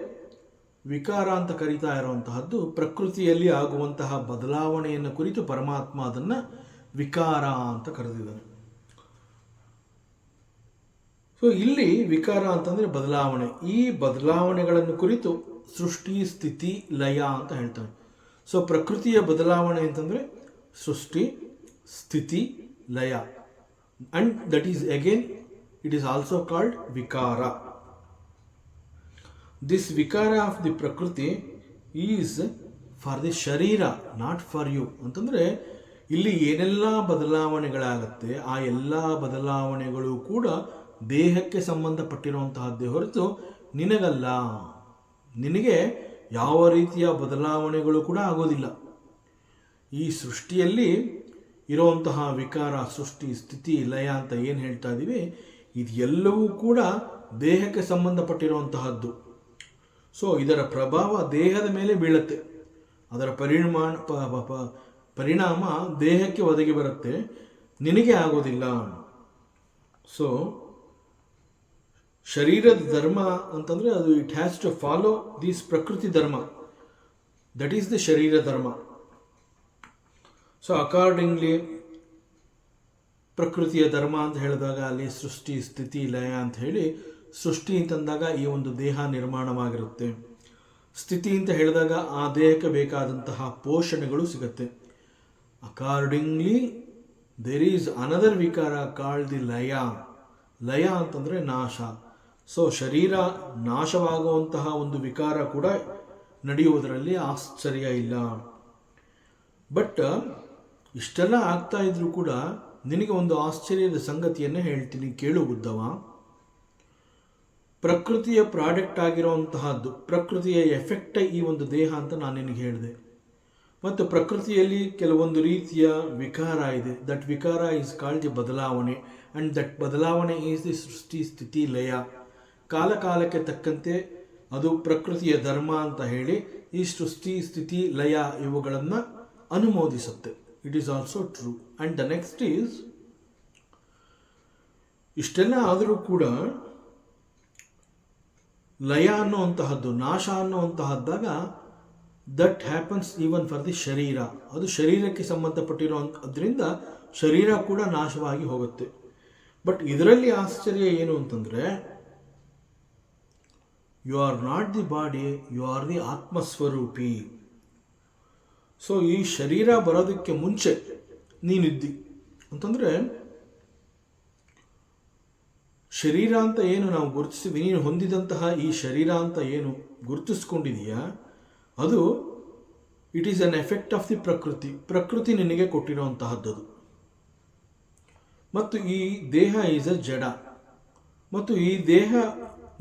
ವಿಕಾರ ಅಂತ ಕರೀತಾ ಇರುವಂತಹದ್ದು ಪ್ರಕೃತಿಯಲ್ಲಿ ಆಗುವಂತಹ ಬದಲಾವಣೆಯನ್ನು ಕುರಿತು ಪರಮಾತ್ಮ ಅದನ್ನು ವಿಕಾರ ಅಂತ ಕರೆದಿದ್ದಾನೆ. ಸೊ ಇಲ್ಲಿ ವಿಕಾರ ಅಂತಂದರೆ ಬದಲಾವಣೆ. ಈ ಬದಲಾವಣೆಗಳನ್ನು ಕುರಿತು ಸೃಷ್ಟಿ, ಸ್ಥಿತಿ, ಲಯ ಅಂತ ಹೇಳ್ತಾನೆ. ಸೊ ಪ್ರಕೃತಿಯ ಬದಲಾವಣೆ ಅಂತಂದರೆ ಸೃಷ್ಟಿ, ಸ್ಥಿತಿ, ಲಯ. And that is again it is also called ವಿಕಾರ. ದಿಸ್ ವಿಕಾರ ಆಫ್ ದಿ ಪ್ರಕೃತಿ ಈಸ್ ಫಾರ್ ದಿ ಶರೀರ, ನಾಟ್ ಫಾರ್ ಯು. ಅಂತಂದರೆ ಇಲ್ಲಿ ಏನೆಲ್ಲ ಬದಲಾವಣೆಗಳಾಗತ್ತೆ ಆ ಎಲ್ಲ ಬದಲಾವಣೆಗಳು ಕೂಡ ದೇಹಕ್ಕೆ ಸಂಬಂಧಪಟ್ಟಿರುವಂತಹದ್ದೇ ಹೊರತು ನಿನಗಲ್ಲ. ನಿನಗೆ ಯಾವ ರೀತಿಯ ಬದಲಾವಣೆಗಳು ಕೂಡ ಆಗೋದಿಲ್ಲ. ಈ ಸೃಷ್ಟಿಯಲ್ಲಿ ಇರುವಂತಹ ವಿಕಾರ, ಸೃಷ್ಟಿ, ಸ್ಥಿತಿ, ಲಯ ಅಂತ ಏನು ಹೇಳ್ತಾ ಇದ್ದೀವಿ, ಇದೆಲ್ಲವೂ ಕೂಡ ದೇಹಕ್ಕೆ ಸಂಬಂಧಪಟ್ಟಿರುವಂತಹದ್ದು. ಸೊ ಇದರ ಪ್ರಭಾವ ದೇಹದ ಮೇಲೆ ಬೀಳುತ್ತೆ. ಅದರ ಪರಿಣಾಮ ದೇಹಕ್ಕೆ ಒದಗಿ ಬರುತ್ತೆ, ನಿನಗೆ ಆಗೋದಿಲ್ಲ. ಸೊ ಶರೀರದ ಧರ್ಮ ಅಂತಂದರೆ ಅದು it has to follow this ಪ್ರಕೃತಿ ಧರ್ಮ. ದಟ್ ಈಸ್ ದಿ ಶರೀರ ಧರ್ಮ. ಸೊ ಅಕಾರ್ಡಿಂಗ್ಲಿ ಪ್ರಕೃತಿಯ ಧರ್ಮ ಅಂತ ಹೇಳಿದಾಗ ಅಲ್ಲಿ ಸೃಷ್ಟಿ, ಸ್ಥಿತಿ, ಲಯ ಅಂತ ಹೇಳಿ, ಸೃಷ್ಟಿ ಅಂತಂದಾಗ ಈ ಒಂದು ದೇಹ ನಿರ್ಮಾಣವಾಗಿರುತ್ತೆ. ಸ್ಥಿತಿ ಅಂತ ಹೇಳಿದಾಗ ಆ ದೇಹಕ್ಕೆ ಬೇಕಾದಂತಹ ಪೋಷಣೆಗಳು ಸಿಗುತ್ತೆ. ಅಕಾರ್ಡಿಂಗ್ಲಿ ದೇರ್ ಈಸ್ ಅನದರ್ ವಿಕಾರ ಕಾಲ್ಡ್ ದಿ ಲಯ. ಲಯ ಅಂತಂದರೆ ನಾಶ. ಸೊ ಶರೀರ ನಾಶವಾಗುವಂತಹ ಒಂದು ವಿಕಾರ ಕೂಡ ನಡೆಯುವುದರಲ್ಲಿ ಆಶ್ಚರ್ಯ ಇಲ್ಲ. ಬಟ್ ಇಷ್ಟೆಲ್ಲ ಆಗ್ತಾ ಇದ್ರೂ ಕೂಡ ನಿನಗೆ ಒಂದು ಆಶ್ಚರ್ಯದ ಸಂಗತಿಯನ್ನು ಹೇಳ್ತೀನಿ, ಕೇಳು ಉದ್ದವ. ಪ್ರಕೃತಿಯ ಪ್ರಾಡಕ್ಟ್ ಆಗಿರುವಂತಹದ್ದು, ಪ್ರಕೃತಿಯ ಎಫೆಕ್ಟ್ ಈ ಒಂದು ದೇಹ ಅಂತ ನಾನು ನಿನಗೆ ಹೇಳಿದೆ. ಮತ್ತು ಪ್ರಕೃತಿಯಲ್ಲಿ ಕೆಲವೊಂದು ರೀತಿಯ ವಿಕಾರ ಇದೆ. ದಟ್ ವಿಕಾರ ಈಸ್ ಕಾಲ್ಡ್ ದಿ ಬದಲಾವಣೆ. ಆ್ಯಂಡ್ ದಟ್ ಬದಲಾವಣೆ ಈಸ್ ದಿ ಸೃಷ್ಟಿ, ಸ್ಥಿತಿ, ಲಯ. ಕಾಲ ಕಾಲಕ್ಕೆ ತಕ್ಕಂತೆ ಅದು ಪ್ರಕೃತಿಯ ಧರ್ಮ ಅಂತ ಹೇಳಿ ಈ ಸೃಷ್ಟಿ, ಸ್ಥಿತಿ, ಲಯ ಇವುಗಳನ್ನು ಅನುಮೋದಿಸುತ್ತೆ. It is also true. And the next is, ಇಷ್ಟೆಲ್ಲ ಆದರೂ ಕೂಡ ಲಯ ಅನ್ನುವಂತಹದ್ದು, ನಾಶ ಅನ್ನುವಂತಹದ್ದಾಗ that happens even for the sharira. ಅದು ಶರೀರಕ್ಕೆ ಸಂಬಂಧಪಟ್ಟಿರೋದ್ರಿಂದ ಶರೀರ ಕೂಡ ನಾಶವಾಗಿ ಹೋಗುತ್ತೆ. ಬಟ್ ಇದರಲ್ಲಿ ಆಶ್ಚರ್ಯ ಏನು ಅಂತಂದರೆ, you are not the body, you are the atmaswarupi. So ಈ ಶರೀರ ಬರೋದಕ್ಕೆ ಮುಂಚೆ ನೀನಿದ್ದಿ ಅಂತಂದರೆ, ಶರೀರ ಅಂತ ಏನು ನಾವು ಗುರುತಿಸಿದ್ವಿ, ನೀನು ಹೊಂದಿದಂತಹ ಈ ಶರೀರ ಅಂತ ಏನು ಗುರುತಿಸ್ಕೊಂಡಿದೆಯಾ, ಅದು it is an effect of the ಪ್ರಕೃತಿ. ಪ್ರಕೃತಿ ನಿನಗೆ ಕೊಟ್ಟಿರುವಂತಹದ್ದು. ಮತ್ತು ಈ ದೇಹ ಈಸ್ ಅ ಜಡ. ಮತ್ತು ಈ ದೇಹ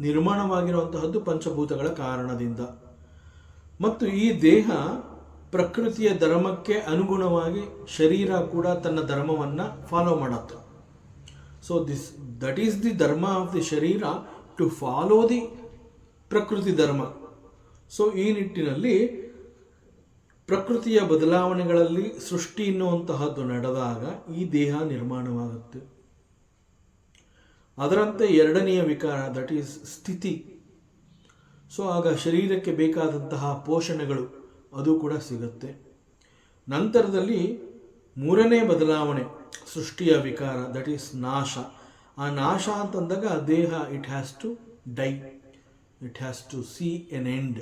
ನಿರ್ಮಾಣವಾಗಿರುವಂತಹದ್ದು ಪಂಚಭೂತಗಳ ಕಾರಣದಿಂದ. ಮತ್ತು ಈ ದೇಹ ಪ್ರಕೃತಿಯ ಧರ್ಮಕ್ಕೆ ಅನುಗುಣವಾಗಿ ಶರೀರ ಕೂಡ ತನ್ನ ಧರ್ಮವನ್ನು ಫಾಲೋ ಮಾಡುತ್ತೆ. So that is the dharma of the ಶರೀರ ಟು ಫಾಲೋ ದಿ ಪ್ರಕೃತಿ ಧರ್ಮ. ಸೊ ಈ ನಿಟ್ಟಿನಲ್ಲಿ ಪ್ರಕೃತಿಯ ಬದಲಾವಣೆಗಳಲ್ಲಿ ಸೃಷ್ಟಿ ಎನ್ನುವಂತಹದ್ದು ನಡೆದಾಗ ಈ ದೇಹ ನಿರ್ಮಾಣವಾಗುತ್ತೆ. ಅದರಂತೆ ಎರಡನೆಯ ವಿಕಾರ, ದಟ್ ಈಸ್ ಸ್ಥಿತಿ. ಸೊ ಆಗ ಶರೀರಕ್ಕೆ ಬೇಕಾದಂತಹ ಪೋಷಣೆಗಳು ಅದು ಕೂಡ ಸಿಗುತ್ತೆ. ನಂತರದಲ್ಲಿ ಮೂರನೇ ಬದಲಾವಣೆ ಸೃಷ್ಟಿಯ ವಿಕಾರ, ದಟ್ ಈಸ್ ನಾಶ. ಆ ನಾಶ ಅಂತಂದಾಗ ದೇಹ it has to die, it has to see an end.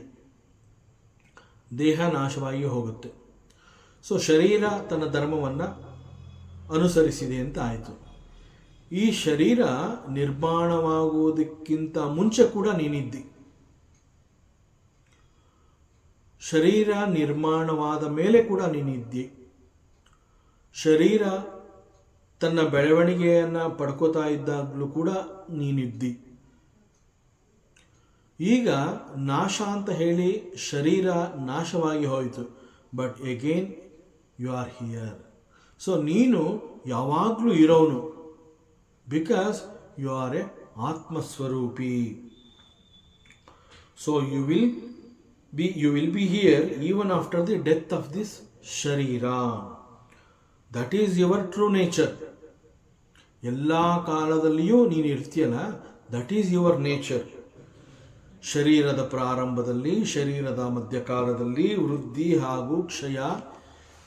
ದೇಹ ನಾಶವಾಗಿ ಹೋಗುತ್ತೆ. ಸೊ ಶರೀರ ತನ್ನ ಧರ್ಮವನ್ನು ಅನುಸರಿಸಿದೆ ಅಂತ ಆಯಿತು. ಈ ಶರೀರ ನಿರ್ಮಾಣವಾಗುವುದಕ್ಕಿಂತ ಮುಂಚೆ ಕೂಡ ನೀನಿದ್ದಿ. ಶರೀರ ನಿರ್ಮಾಣವಾದ ಮೇಲೆ ಕೂಡ ನೀನಿದ್ದಿ. ಶರೀರ ತನ್ನ ಬೆಳವಣಿಗೆಯನ್ನು ಪಡ್ಕೋತಾ ಇದ್ದಾಗಲೂ ಕೂಡ ನೀನಿದ್ದಿ. ಈಗ ನಾಶ ಅಂತ ಹೇಳಿ ಶರೀರ ನಾಶವಾಗಿ ಹೋಯಿತು, but again you are here. So ನೀನು ಯಾವಾಗಲೂ ಇರೋನು, because you are a atmaswarupi. So you will be here even after the death of this sharira. That is your true nature. ಎಲ್ಲ ಕಾಲದಲ್ಲಿಯೂ ನೀನು ಇರ್ತೀಯಲ್ಲ, ದಟ್ ಈಸ್ ಯುವರ್ ನೇಚರ್. ಶರೀರದ ಪ್ರಾರಂಭದಲ್ಲಿ, ಶರೀರದ ಮಧ್ಯಕಾಲದಲ್ಲಿ, ವೃದ್ಧಿ ಹಾಗೂ ಕ್ಷಯ,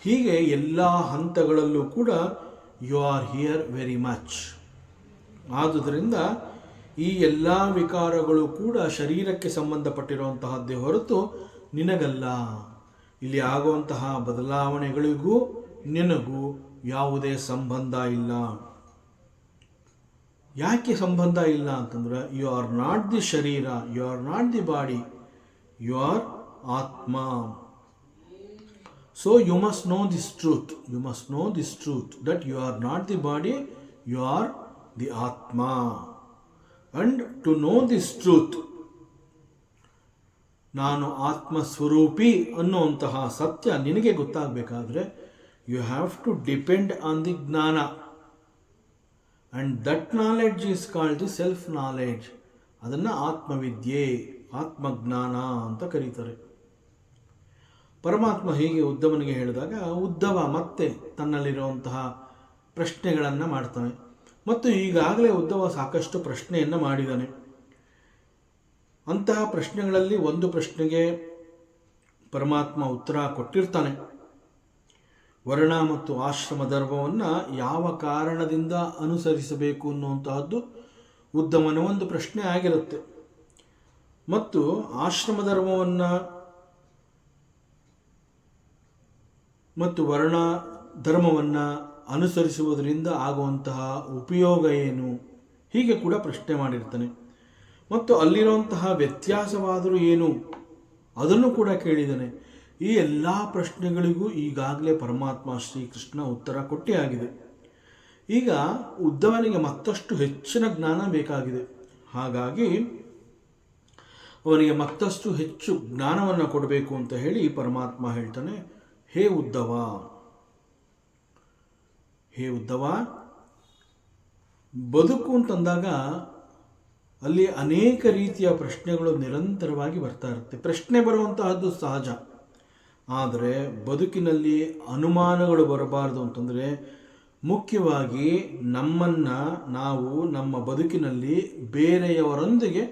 ಹೀಗೆ ಎಲ್ಲ ಹಂತಗಳಲ್ಲೂ ಕೂಡ you are here very much. ಆದುದರಿಂದ ಈ ಎಲ್ಲ ವಿಕಾರಗಳು ಕೂಡ ಶರೀರಕ್ಕೆ ಸಂಬಂಧಪಟ್ಟಿರುವಂತಹದ್ದೇ ಹೊರತು ನಿನಗಲ್ಲ. ಇಲ್ಲಿ ಆಗುವಂತಹ ಬದಲಾವಣೆಗಳಿಗೂ ನಿನಗೂ ಯಾವುದೇ ಸಂಬಂಧ ಇಲ್ಲ. ಯಾಕೆ ಸಂಬಂಧ ಇಲ್ಲ ಅಂತಂದ್ರೆ, you are not the sharira, you are not the body, you are atma. So you must know this truth, you must know this truth that you are not the body, you are the atma. And to know this truth, ನಾನು ಆತ್ಮಸ್ವರೂಪಿ ಅನ್ನುವಂತಹ ಸತ್ಯ ನಿನಗೆ ಗೊತ್ತಾಗಬೇಕಾದ್ರೆ you have to depend on the jnana. And that knowledge is called the self knowledge. ಅದನ್ನು ಆತ್ಮವಿದ್ಯೆ, ಆತ್ಮಜ್ಞಾನ ಅಂತ ಕರೀತಾರೆ. ಪರಮಾತ್ಮ ಹೀಗೆ ಉದ್ಧವನಿಗೆ ಹೇಳಿದಾಗ ಉದ್ಧವ ಮತ್ತೆ ತನ್ನಲ್ಲಿರುವಂತಹ ಪ್ರಶ್ನೆಗಳನ್ನು ಮಾಡ್ತಾನೆ. ಮತ್ತು ಈಗಾಗಲೇ ಉದ್ಧವ ಸಾಕಷ್ಟು ಪ್ರಶ್ನೆಯನ್ನು ಮಾಡಿದ್ದಾನೆ. ಅಂತಹ ಪ್ರಶ್ನೆಗಳಲ್ಲಿ ಒಂದು ಪ್ರಶ್ನೆಗೆ ಪರಮಾತ್ಮ ಉತ್ತರ ಕೊಟ್ಟಿರ್ತಾನೆ. ವರ್ಣ ಮತ್ತು ಆಶ್ರಮ ಧರ್ಮವನ್ನು ಯಾವ ಕಾರಣದಿಂದ ಅನುಸರಿಸಬೇಕು ಅನ್ನುವಂತಹದ್ದು ಉದ್ಧಮನ ಒಂದು ಪ್ರಶ್ನೆ ಆಗಿರುತ್ತೆ. ಮತ್ತು ಆಶ್ರಮ ಧರ್ಮವನ್ನು ಮತ್ತು ವರ್ಣ ಧರ್ಮವನ್ನು ಅನುಸರಿಸುವುದರಿಂದ ಆಗುವಂತಹ ಉಪಯೋಗ ಏನು, ಹೀಗೆ ಕೂಡ ಪ್ರಶ್ನೆ ಮಾಡಿರ್ತಾನೆ. ಮತ್ತು ಅಲ್ಲಿರುವಂತಹ ವ್ಯತ್ಯಾಸವಾದರೂ ಏನು ಅದನ್ನು ಕೂಡ ಕೇಳಿದ್ದಾನೆ. ಈ ಎಲ್ಲ ಪ್ರಶ್ನೆಗಳಿಗೂ ಈಗಾಗಲೇ ಪರಮಾತ್ಮ ಶ್ರೀಕೃಷ್ಣ ಉತ್ತರ ಕೊಟ್ಟೇ ಆಗಿದೆ. ಈಗ ಉದ್ಧವನಿಗೆ ಮತ್ತಷ್ಟು ಹೆಚ್ಚಿನ ಜ್ಞಾನ ಬೇಕಾಗಿದೆ. ಹಾಗಾಗಿ ಅವನಿಗೆ ಮತ್ತಷ್ಟು ಹೆಚ್ಚು ಜ್ಞಾನವನ್ನು ಕೊಡಬೇಕು ಅಂತ ಹೇಳಿ ಪರಮಾತ್ಮ ಹೇಳ್ತಾನೆ, ಹೇ ಉದ್ಧವ, ಹೇ ಉದ್ಧವ, ಬದುಕು ಅಂತಂದಾಗ ಅಲ್ಲಿ ಅನೇಕ ರೀತಿಯ ಪ್ರಶ್ನೆಗಳು ನಿರಂತರವಾಗಿ ಬರ್ತಾ ಇರುತ್ತೆ. ಪ್ರಶ್ನೆ ಬರುವಂತಹದ್ದು ಸಹಜ, ಆದರೆ ಬದುಕಿನಲ್ಲಿ ಅನುಮಾನಗಳು ಬರಬಾರದು ಅಂತಂದರೆ ಮುಖ್ಯವಾಗಿ ನಮ್ಮನ್ನು ನಾವು ನಮ್ಮ ಬದುಕಿನಲ್ಲಿ ಬೇರೆಯವರೊಂದಿಗೆ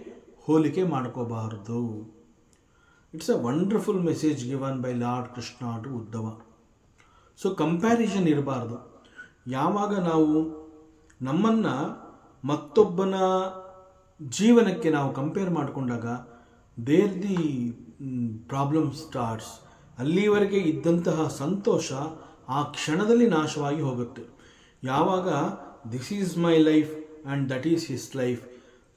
ಹೋಲಿಕೆ ಮಾಡ್ಕೋಬಾರದು. It's a wonderful message given by Lord Krishna to Uddhava. So comparison ಇರಬಾರ್ದು. ಯಾವಾಗ ನಾವು ನಮ್ಮನ್ನು ಮತ್ತೊಬ್ಬನ ಜೀವನಕ್ಕೆ ನಾವು ಕಂಪೇರ್ ಮಾಡಿಕೊಂಡಾಗ ದೇರ್ ದಿ ಪ್ರಾಬ್ಲಮ್ ಸ್ಟಾರ್ಟ್ಸ್. ಅಲ್ಲಿವರೆಗೆ ಇದ್ದಂತಹ ಸಂತೋಷ ಆ ಕ್ಷಣದಲ್ಲಿ ನಾಶವಾಗಿ ಹೋಗುತ್ತೆ. ಯಾವಾಗ this is my life and that is his life,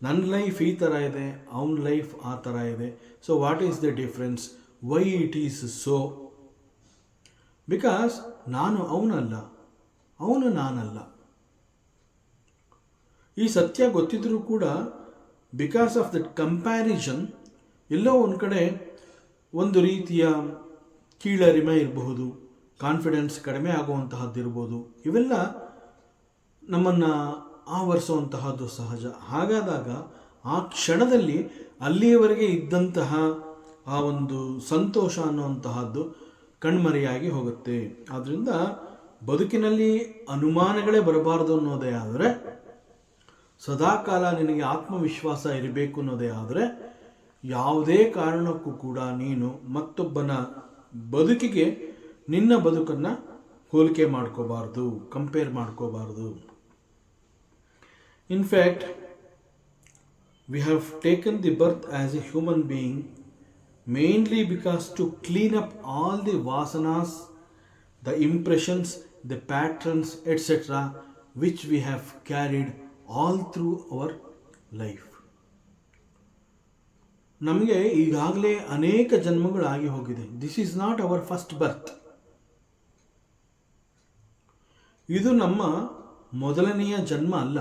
ನನ್ನ ಲೈಫ್ ಈ ಥರ ಇದೆ, ಅವನ ಲೈಫ್ ಆ ಥರ ಇದೆ, so what is the difference, why it is so? Because ನಾನು ಅವನಲ್ಲ, ಅವನು ನಾನಲ್ಲ. ಈ ಸತ್ಯ ಗೊತ್ತಿದ್ರೂ ಕೂಡ ಬಿಕಾಸ್ ಆಫ್ ದಟ್ ಕಂಪ್ಯಾರಿಸನ್ ಎಲ್ಲೋ ಒಂದು ಕಡೆ ಒಂದು ರೀತಿಯ ಕೀಳರಿಮೆ ಇರಬಹುದು, ಕಾನ್ಫಿಡೆನ್ಸ್ ಕಡಿಮೆ ಆಗುವಂತಹದ್ದಿರ್ಬೋದು. ಇವೆಲ್ಲ ನಮ್ಮನ್ನು ಆವರಿಸುವಂತಹದ್ದು ಸಹಜ. ಹಾಗಾದಾಗ ಆ ಕ್ಷಣದಲ್ಲಿ ಅಲ್ಲಿಯವರೆಗೆ ಇದ್ದಂತಹ ಆ ಒಂದು ಸಂತೋಷ ಅನ್ನುವಂತಹದ್ದು ಕಣ್ಮರೆಯಾಗಿ ಹೋಗುತ್ತೆ. ಆದ್ದರಿಂದ ಬದುಕಿನಲ್ಲಿ ಅನುಮಾನಗಳೇ ಬರಬಾರದು ಅನ್ನೋದೇ ಆದರೆ, ಸದಾಕಾಲ ನಿನಗೆ ಆತ್ಮವಿಶ್ವಾಸ ಇರಬೇಕು ಅನ್ನೋದೇ ಆದರೆ, ಯಾವುದೇ ಕಾರಣಕ್ಕೂ ಕೂಡ ನೀನು ಮತ್ತೊಬ್ಬನ ಬದುಕಿಗೆ ನಿನ್ನ ಬದುಕನ್ನು ಹೋಲಿಕೆ ಮಾಡ್ಕೋಬಾರ್ದು, ಕಂಪೇರ್ ಮಾಡ್ಕೋಬಾರ್ದು. In fact we have taken the birth as a human being mainly because to clean up all the vasanas, the impressions, the patterns, etc., which we have carried all through our life. ನಮಗೆ ಈಗಾಗಲೇ ಅನೇಕ ಜನ್ಮಗಳಾಗಿ ಹೋಗಿದೆ. This is not our first ಬರ್ತ್. ಇದು ನಮ್ಮ ಮೊದಲನೆಯ ಜನ್ಮ ಅಲ್ಲ.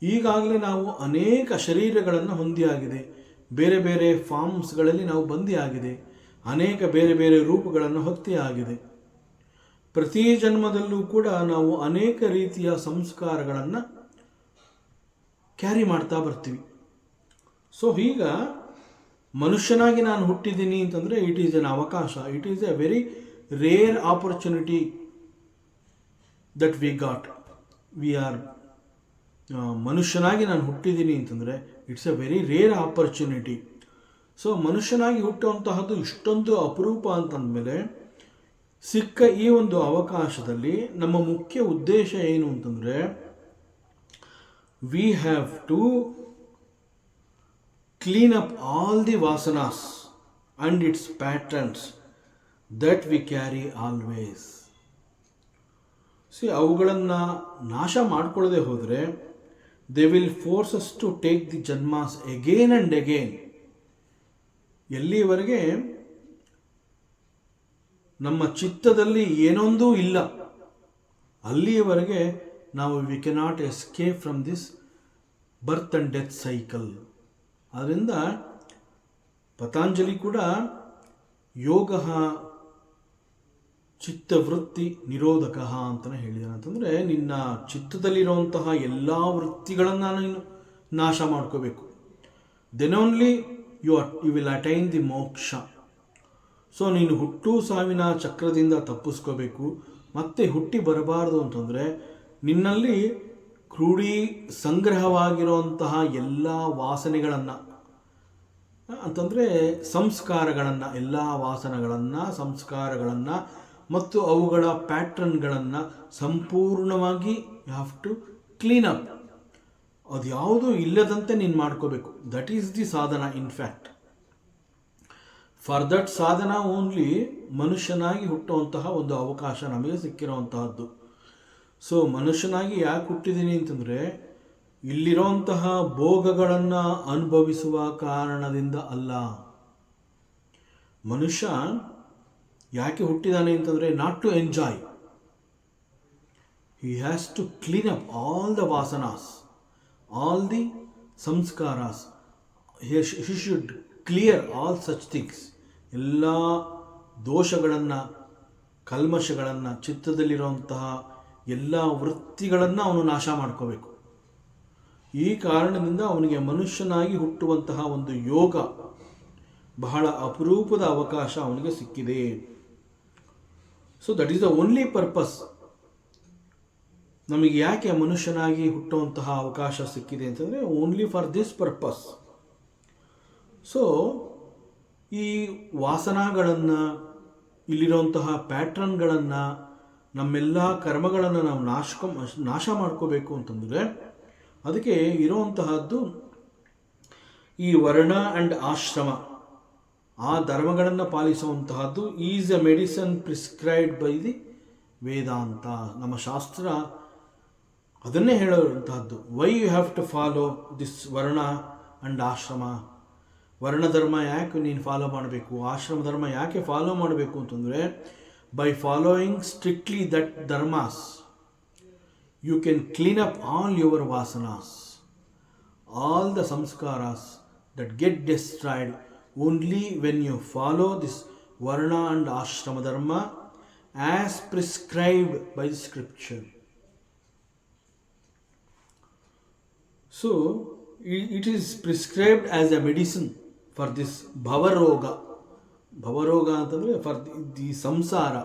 ಈಗಾಗಲೇ ನಾವು ಅನೇಕ ಶರೀರಗಳನ್ನು ಹೊಂದಿಯಾಗಿದೆ, ಬೇರೆ ಬೇರೆ ಫಾರ್ಮ್ಸ್ಗಳಲ್ಲಿ ನಾವು ಬಂದಿಯಾಗಿದೆ, ಅನೇಕ ಬೇರೆ ಬೇರೆ ರೂಪಗಳನ್ನು ಹೊತ್ತಿಯಾಗಿದೆ. ಪ್ರತಿ ಜನ್ಮದಲ್ಲೂ ಕೂಡ ನಾವು ಅನೇಕ ರೀತಿಯ ಸಂಸ್ಕಾರಗಳನ್ನು ಕ್ಯಾರಿ ಮಾಡ್ತಾ ಬರ್ತೀವಿ. ಸೊ ಈಗ ಮನುಷ್ಯನಾಗಿ ನಾನು ಹುಟ್ಟಿದ್ದೀನಿ ಅಂತಂದರೆ ಇಟ್ ಈಸ್ ಎನ್ ಅವಕಾಶ, it is a very rare opportunity that we got. We are ಮನುಷ್ಯನಾಗಿ ನಾನು ಹುಟ್ಟಿದ್ದೀನಿ ಅಂತಂದರೆ it's a very rare opportunity. So ಮನುಷ್ಯನಾಗಿ ಹುಟ್ಟುವಂತಹದ್ದು ಇಷ್ಟೊಂದು ಅಪರೂಪ ಅಂತಂದಮೇಲೆ ಸಿಕ್ಕ ಈ ಒಂದು ಅವಕಾಶದಲ್ಲಿ ನಮ್ಮ ಮುಖ್ಯ ಉದ್ದೇಶ ಏನು ಅಂತಂದರೆ, we have to clean up all the vasanas and its patterns that we carry always. ಅವುಗಳನ್ನು ನಾಶ ಮಾಡಿಕೊಳ್ಳದೆ ಹೋದರೆ they will force us to take the janmas again and again. ಎಲ್ಲಿವರೆಗೆ ನಮ್ಮ ಚಿತ್ತದಲ್ಲಿ ಏನೊಂದೂ ಇಲ್ಲ ಅಲ್ಲಿಯವರೆಗೆ ನಾವು we cannot escape from this birth and death cycle. ಆದ್ದರಿಂದ ಪತಾಂಜಲಿ ಕೂಡ ಯೋಗ ಚಿತ್ತವೃತ್ತಿ ನಿರೋಧಕ ಅಂತಲೇ ಹೇಳಿದಾನೆ. ಅಂತಂದರೆ ನಿನ್ನ ಚಿತ್ತದಲ್ಲಿರುವಂತಹ ಎಲ್ಲ ವೃತ್ತಿಗಳನ್ನು ನೀನು ನಾಶ ಮಾಡ್ಕೋಬೇಕು. Then only you will attain the ಮೋಕ್ಷ. ಸೊ ನೀನು ಹುಟ್ಟು ಸಾವಿನ ಚಕ್ರದಿಂದ ತಪ್ಪಿಸ್ಕೋಬೇಕು. ಮತ್ತೆ ಹುಟ್ಟಿ ಬರಬಾರದು ಅಂತಂದರೆ ನಿನ್ನಲ್ಲಿ ಕ್ರೋಢಿ ಸಂಗ್ರಹವಾಗಿರುವಂತಹ ಎಲ್ಲ ವಾಸನೆಗಳನ್ನು ಅಂತಂದರೆ ಸಂಸ್ಕಾರಗಳನ್ನು, ಎಲ್ಲ ವಾಸನೆಗಳನ್ನು, ಸಂಸ್ಕಾರಗಳನ್ನು ಮತ್ತು ಅವುಗಳ ಪ್ಯಾಟ್ರನ್ಗಳನ್ನು ಸಂಪೂರ್ಣವಾಗಿ you have to clean up. ಅದು ಯಾವುದೂ ಇಲ್ಲದಂತೆ ನೀನು ಮಾಡ್ಕೋಬೇಕು. ದಟ್ ಈಸ್ ದಿ ಸಾಧನ. ಇನ್ಫ್ಯಾಕ್ಟ್ ಫಾರ್ ದಟ್ ಸಾಧನ ಓನ್ಲಿ ಮನುಷ್ಯನಾಗಿ ಹುಟ್ಟುವಂತಹ ಒಂದು ಅವಕಾಶ ನಮಗೆ ಸಿಕ್ಕಿರುವಂತಹದ್ದು. ಸೊ ಮನುಷ್ಯನಾಗಿ ಯಾಕೆ ಹುಟ್ಟಿದ್ದೀನಿ ಅಂತಂದರೆ ಇಲ್ಲಿರೋಂತಹ ಭೋಗಗಳನ್ನು ಅನುಭವಿಸುವ ಕಾರಣದಿಂದ ಅಲ್ಲ. ಮನುಷ್ಯ ಯಾಕೆ ಹುಟ್ಟಿದಾನೆ ಅಂತಂದರೆ not to enjoy. He has to clean up all the vasanas, all the samskaras. He should clear all such things. ಎಲ್ಲ ದೋಷಗಳನ್ನು, ಕಲ್ಮಶಗಳನ್ನು, ಚಿತ್ತದಲ್ಲಿರುವಂತಹ ಎಲ್ಲ ವೃತ್ತಿಗಳನ್ನು ಅವನು ನಾಶ ಮಾಡ್ಕೋಬೇಕು. ಈ ಕಾರಣದಿಂದ ಅವನಿಗೆ ಮನುಷ್ಯನಾಗಿ ಹುಟ್ಟುವಂತಹ ಒಂದು ಯೋಗ, ಬಹಳ ಅಪರೂಪದ ಅವಕಾಶ ಅವನಿಗೆ ಸಿಕ್ಕಿದೆ. So that is the only purpose. ನಮಗೆ ಯಾಕೆ ಮನುಷ್ಯನಾಗಿ ಹುಟ್ಟುವಂತಹ ಅವಕಾಶ ಸಿಕ್ಕಿದೆ ಅಂತಂದರೆ only for this purpose. So ಈ ವಾಸನಾಗಳನ್ನು, ಇಲ್ಲಿರುವಂತಹ ಪ್ಯಾಟ್ರನ್ಗಳನ್ನು, ನಮ್ಮೆಲ್ಲ ಕರ್ಮಗಳನ್ನು ನಾವು ನಾಶ ಮಾಡ್ಕೋಬೇಕು ಅಂತಂದರೆ ಅದಕ್ಕೆ ಇರುವಂತಹದ್ದು ಈ ವರ್ಣ ಆ್ಯಂಡ್ ಆಶ್ರಮ, ಆ ಧರ್ಮಗಳನ್ನು ಪಾಲಿಸುವಂತಹದ್ದು is a medicine prescribed by the Vedanta. ನಮ್ಮ ಶಾಸ್ತ್ರ ಅದನ್ನೇ ಹೇಳುವಂತಹದ್ದು. Why you have to follow this varna and ashrama. ವರ್ಣಧರ್ಮ ಯಾಕೆ ನೀನು ಫಾಲೋ ಮಾಡಬೇಕು, ಆಶ್ರಮ ಧರ್ಮ ಯಾಕೆ ಫಾಲೋ ಮಾಡಬೇಕು ಅಂತಂದರೆ by following strictly that dharmas you can clean up all your vasanas, all the samskaras that get destroyed only when you follow this varna and ashrama dharma as prescribed by the scripture. So it is prescribed as a medicine for this bhavaroga. ಭವರೋಗ ಅಂತಂದರೆ for the ಸಂಸಾರ.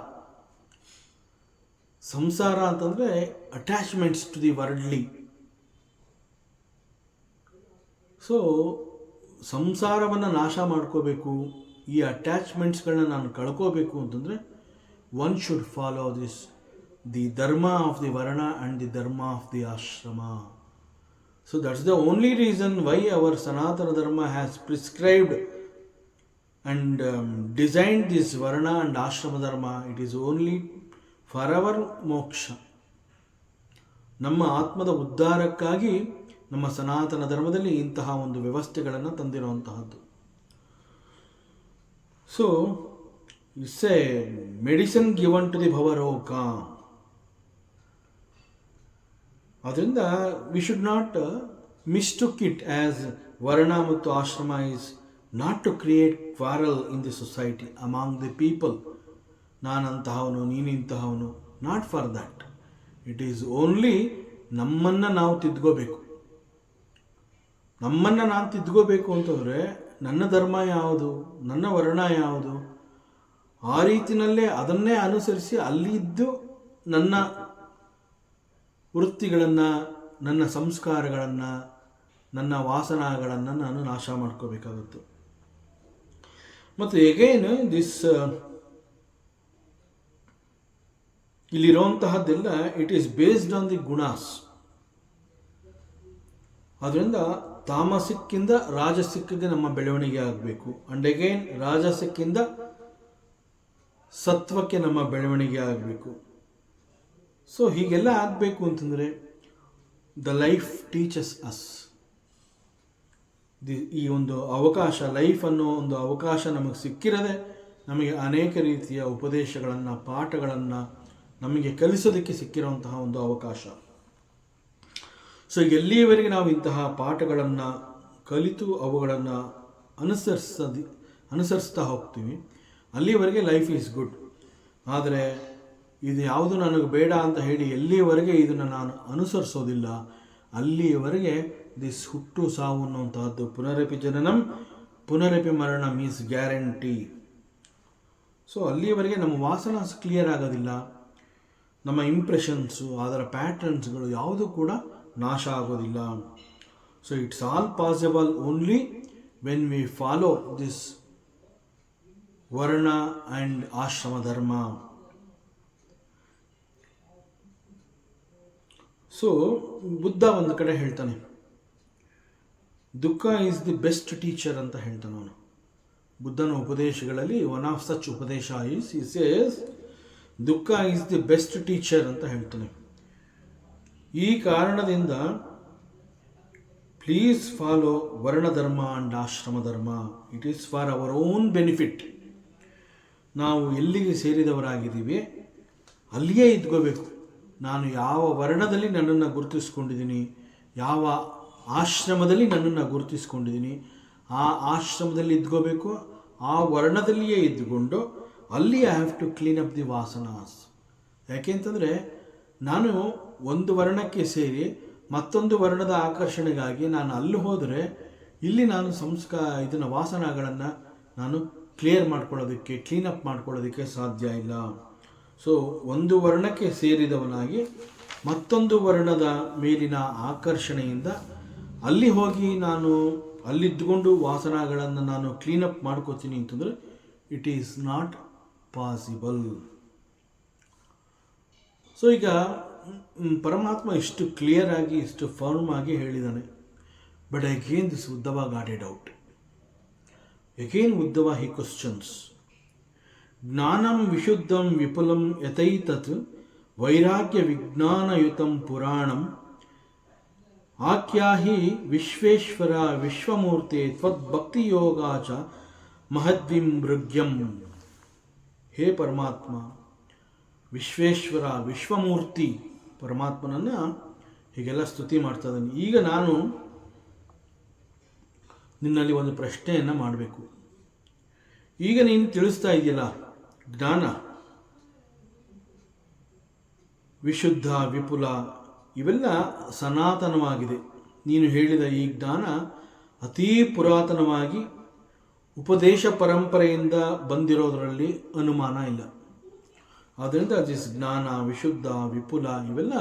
ಸಂಸಾರ ಅಂತಂದರೆ attachments to the worldly. So ಸಂಸಾರವನ್ನು ನಾಶ ಮಾಡ್ಕೋಬೇಕು, ಈ ಅಟ್ಯಾಚ್ಮೆಂಟ್ಸ್ಗಳನ್ನ ನಾನು ಕಳ್ಕೋಬೇಕು ಅಂತಂದರೆ one should follow this the dharma of the varna and the dharma of the ashrama. So that's the only reason why our Sanatana Dharma has prescribed and designed this varna and ashrama dharma. It is only for our moksha. ನಮ್ಮ ಆತ್ಮದ ಉದ್ಧಾರಕ್ಕಾಗಿ ನಮ್ಮ ಸನಾತನ ಧರ್ಮದಲ್ಲಿ ಇಂತಹ ಒಂದು ವ್ಯವಸ್ಥೆಗಳನ್ನು ತಂದಿರುವಂತಹದ್ದು. So it's a medicine given to the bhavaroga. ಅದರಿಂದ we should not mistake it as varna ಮತ್ತು ashrama is not to create quarrel in the society among the people. ನಾನಂತಹವನು ನೀನಿಂತಹವನು, not for that. It is only ನಮ್ಮನ್ನು ನಾವು ತಿದ್ಕೋಬೇಕು. ನಮ್ಮನ್ನು ನಾನು ತಿದ್ಕೋಬೇಕು ಅಂತಂದರೆ ನನ್ನ ಧರ್ಮ ಯಾವುದು, ನನ್ನ ವರ್ಣ ಯಾವುದು, ಆ ರೀತಿಯಲ್ಲೇ ಅದನ್ನೇ ಅನುಸರಿಸಿ ಅಲ್ಲಿದ್ದು ನನ್ನ ವೃತ್ತಿಗಳನ್ನು, ನನ್ನ ಸಂಸ್ಕಾರಗಳನ್ನು, ನನ್ನ ವಾಸನಗಳನ್ನು ನಾನು ನಾಶ ಮಾಡ್ಕೋಬೇಕಾಗುತ್ತೆ. ಮತ್ತು ಎಗೈನ್ ದಿಸ್ ಇಲ್ಲಿರುವಂತಹದ್ದೆಲ್ಲ it is based on the gunas. ಅದರಿಂದ ತಾಮಸಿಕ್ಕಿಂದ ರಾಜಸಿಕ್ಕಿಗೆ ನಮ್ಮ ಬೆಳವಣಿಗೆ ಆಗಬೇಕು. ಅಂಡ್ ಅಗೈನ್ ರಾಜಸಿಕ್ಕಿಂದ ಸತ್ವಕ್ಕೆ ನಮ್ಮ ಬೆಳವಣಿಗೆ ಆಗಬೇಕು. ಸೊ ಹೀಗೆಲ್ಲ ಆಗಬೇಕು ಅಂತಂದರೆ ದ ಲೈಫ್ ಟೀಚಸ್ ಅಸ್. ಈ ಒಂದು ಅವಕಾಶ, ಲೈಫ್ ಅನ್ನೋ ಒಂದು ಅವಕಾಶ ನಮಗೆ ಸಿಕ್ಕಿರದೆ ನಮಗೆ ಅನೇಕ ರೀತಿಯ ಉಪದೇಶಗಳನ್ನು, ಪಾಠಗಳನ್ನು ನಮಗೆ ಕಲಿಸೋದಕ್ಕೆ ಸಿಕ್ಕಿರುವಂತಹ ಒಂದು ಅವಕಾಶ. ಸೊ ಎಲ್ಲಿಯವರೆಗೆ ನಾವು ಇಂತಹ ಪಾಠಗಳನ್ನು ಕಲಿತು ಅವುಗಳನ್ನು ಅನುಸರಿಸ್ತಾ ಹೋಗ್ತೀವಿ ಅಲ್ಲಿವರೆಗೆ ಲೈಫ್ ಈಸ್ ಗುಡ್. ಆದರೆ ಇದು ಯಾವುದು ನನಗೆ ಬೇಡ ಅಂತ ಹೇಳಿ ಎಲ್ಲಿಯವರೆಗೆ ಇದನ್ನು ನಾನು ಅನುಸರಿಸೋದಿಲ್ಲ ಅಲ್ಲಿಯವರೆಗೆ ದಿಸ್ ಹುಟ್ಟು ಸಾವು ಅನ್ನುವಂತಹದ್ದು, ಪುನರಪಿ ಜನನಂ ಪುನರಪಿ ಮರಣ ಮೀನ್ಸ್ ಗ್ಯಾರಂಟಿ. ಸೊ ಅಲ್ಲಿಯವರೆಗೆ ನಮ್ಮ ವಾಸನ ಕ್ಲಿಯರ್ ಆಗೋದಿಲ್ಲ, ನಮ್ಮ ಇಂಪ್ರೆಷನ್ಸು, ಅದರ ಪ್ಯಾಟರ್ನ್ಸ್ಗಳು ಯಾವುದೂ ಕೂಡ ನಾಶ ಆಗೋದಿಲ್ಲ. So it's all possible only when we follow this varna and ಆಶ್ರಮ ಧರ್ಮ. ಸೊ ಬುದ್ಧ ಒಂದು ಕಡೆ ಹೇಳ್ತಾನೆ, ದುಃಖ ಈಸ್ ದಿ ಬೆಸ್ಟ್ ಟೀಚರ್ ಅಂತ ಹೇಳ್ತಾನೆ ಅವನು. ಬುದ್ಧನ ಉಪದೇಶಗಳಲ್ಲಿ ಒನ್ ಆಫ್ ಸಚ್ ಉಪದೇಶ ಈಸ್ ದುಃಖ ಈಸ್ ದಿ ಬೆಸ್ಟ್ ಟೀಚರ್ ಅಂತ ಹೇಳ್ತಾನೆ. ಈ ಕಾರಣದಿಂದ ಪ್ಲೀಸ್ ಫಾಲೋ ವರ್ಣಧರ್ಮ ಆ್ಯಂಡ್ ಆಶ್ರಮ ಧರ್ಮ. It is for our own benefit. ನಾವು ಎಲ್ಲಿಗೆ ಸೇರಿದವರಾಗಿದ್ದೀವಿ ಅಲ್ಲಿಯೇ ಇದ್ಕೋಬೇಕು. ನಾನು ಯಾವ ವರ್ಣದಲ್ಲಿ ನನ್ನನ್ನು ಗುರುತಿಸ್ಕೊಂಡಿದ್ದೀನಿ, ಯಾವ ಆಶ್ರಮದಲ್ಲಿ ನನ್ನನ್ನು ಗುರುತಿಸ್ಕೊಂಡಿದ್ದೀನಿ, ಆ ಆಶ್ರಮದಲ್ಲಿ ಇದ್ಕೋಬೇಕು. ಆ ವರ್ಣದಲ್ಲಿಯೇ ಇದ್ದುಕೊಂಡು ಅಲ್ಲಿ I have to clean up the vasanas. ಯಾಕೆಂತಂದರೆ ನಾನು ಒಂದು ವರ್ಣಕ್ಕೆ ಸೇರಿ ಮತ್ತೊಂದು ವರ್ಣದ ಆಕರ್ಷಣೆಗಾಗಿ ನಾನು ಅಲ್ಲಿ ಹೋದರೆ ಇಲ್ಲಿ ನಾನು ಇದನ್ನು ವಾಸನಗಳನ್ನು ನಾನು ಕ್ಲಿಯರ್ ಮಾಡ್ಕೊಳ್ಳೋದಕ್ಕೆ, ಕ್ಲೀನಪ್ ಮಾಡ್ಕೊಳ್ಳೋದಕ್ಕೆ ಸಾಧ್ಯ ಇಲ್ಲ. ಸೊ ಒಂದು ವರ್ಣಕ್ಕೆ ಸೇರಿದವನಾಗಿ ಮತ್ತೊಂದು ವರ್ಣದ ಮೇಲಿನ ಆಕರ್ಷಣೆಯಿಂದ ಅಲ್ಲಿ ಹೋಗಿ ನಾನು ಅಲ್ಲಿದ್ದುಕೊಂಡು ವಾಸನಗಳನ್ನು ನಾನು ಕ್ಲೀನಪ್ ಮಾಡ್ಕೋತೀನಿ ಅಂತಂದರೆ it is not possible. So ಈಗ ಪರಮಾತ್ಮ ಇಷ್ಟು ಕ್ಲಿಯರ್ ಆಗಿ, ಇಷ್ಟು ಫರ್ಮ್ ಆಗಿ ಹೇಳಿದ್ದಾನೆ. But again this Uddhava got A doubt. Again Uddhava he questions, ಜ್ಞಾನಂ ವಿಶುದ್ಧಂ ವಿಪುಲಂ ಯತೈತತ್ ವೈರಾಗ್ಯ ವಿಜ್ಞಾನಯುತಂ ಪುರಾಣಂ ಆಖ್ಯಾಹಿ ವಿಶ್ವೇಶ್ವರ ವಿಶ್ವಮೂರ್ತಿ ತ್ವದ್ಭಕ್ತಿಯೋಗಾಚ ಮಹದ್ವಿಂ ಮೃಗ್ಯಂ. ಹೇ ಪರಮಾತ್ಮ, ವಿಶ್ವೇಶ್ವರ ವಿಶ್ವಮೂರ್ತಿ ಪರಮಾತ್ಮನನ್ನು ಹೀಗೆಲ್ಲ ಸ್ತುತಿ ಮಾಡ್ತಾ ಇದ್ದಾನೆ. ಈಗ ನಾನು ನಿನ್ನಲ್ಲಿ ಒಂದು ಪ್ರಶ್ನೆಯನ್ನು ಮಾಡಬೇಕು. ಈಗ ನೀನು ತಿಳಿಸ್ತಾ ಇದೆಯಲ್ಲ, ಜ್ಞಾನ ವಿಶುದ್ಧ ವಿಪುಲ ಇವೆಲ್ಲ ಸನಾತನವಾಗಿದೆ. ನೀನು ಹೇಳಿದ ಈ ಜ್ಞಾನ ಅತೀ ಪುರಾತನವಾಗಿ ಉಪದೇಶ ಪರಂಪರೆಯಿಂದ ಬಂದಿರೋದರಲ್ಲಿ ಅನುಮಾನ ಇಲ್ಲ. ಆದ್ದರಿಂದ ದಿಸ್ ಜ್ಞಾನ ವಿಶುದ್ಧ ವಿಪುಲ ಇವೆಲ್ಲ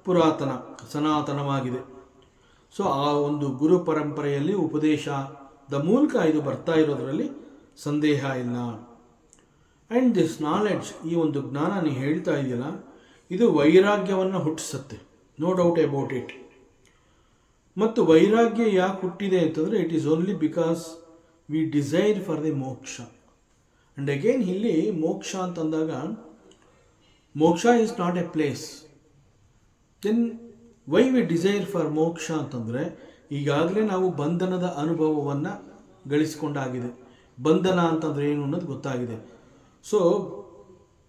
ಪುರಾತನ ಸನಾತನವಾಗಿದೆ. ಸೊ ಆ ಒಂದು ಗುರು ಪರಂಪರೆಯಲ್ಲಿ ಉಪದೇಶದ ಮೂಲಕ ಇದು ಬರ್ತಾ ಇರೋದರಲ್ಲಿ ಸಂದೇಹ ಇಲ್ಲ. ಆ್ಯಂಡ್ ದಿಸ್ ನಾಲೆಡ್ಜ್, ಈ ಒಂದು ಜ್ಞಾನ ನೀವು ಹೇಳ್ತಾ ಇದೆಯಲ್ಲ, ಇದು ವೈರಾಗ್ಯವನ್ನು ಹುಟ್ಟಿಸುತ್ತೆ, ನೋ ಡೌಟ್ ಅಬೌಟ್ ಇಟ್. ಮತ್ತು ವೈರಾಗ್ಯ ಯಾಕೆ ಹುಟ್ಟಿದೆ ಅಂತಂದರೆ it is only because we desire for the ಮೋಕ್ಷ. ಆ್ಯಂಡ್ ಅಗೇನ್ ಇಲ್ಲಿ ಮೋಕ್ಷ ಅಂತಂದಾಗ ಮೋಕ್ಷ is not a place. Then why we desire for ಮೋಕ್ಷ ಅಂತಂದರೆ ಈಗಾಗಲೇ ನಾವು ಬಂಧನದ ಅನುಭವವನ್ನು ಗಳಿಸಿಕೊಂಡಾಗಿದೆ. ಬಂಧನ ಅಂತಂದರೆ ಏನು ಅನ್ನೋದು ಗೊತ್ತಾಗಿದೆ. ಸೊ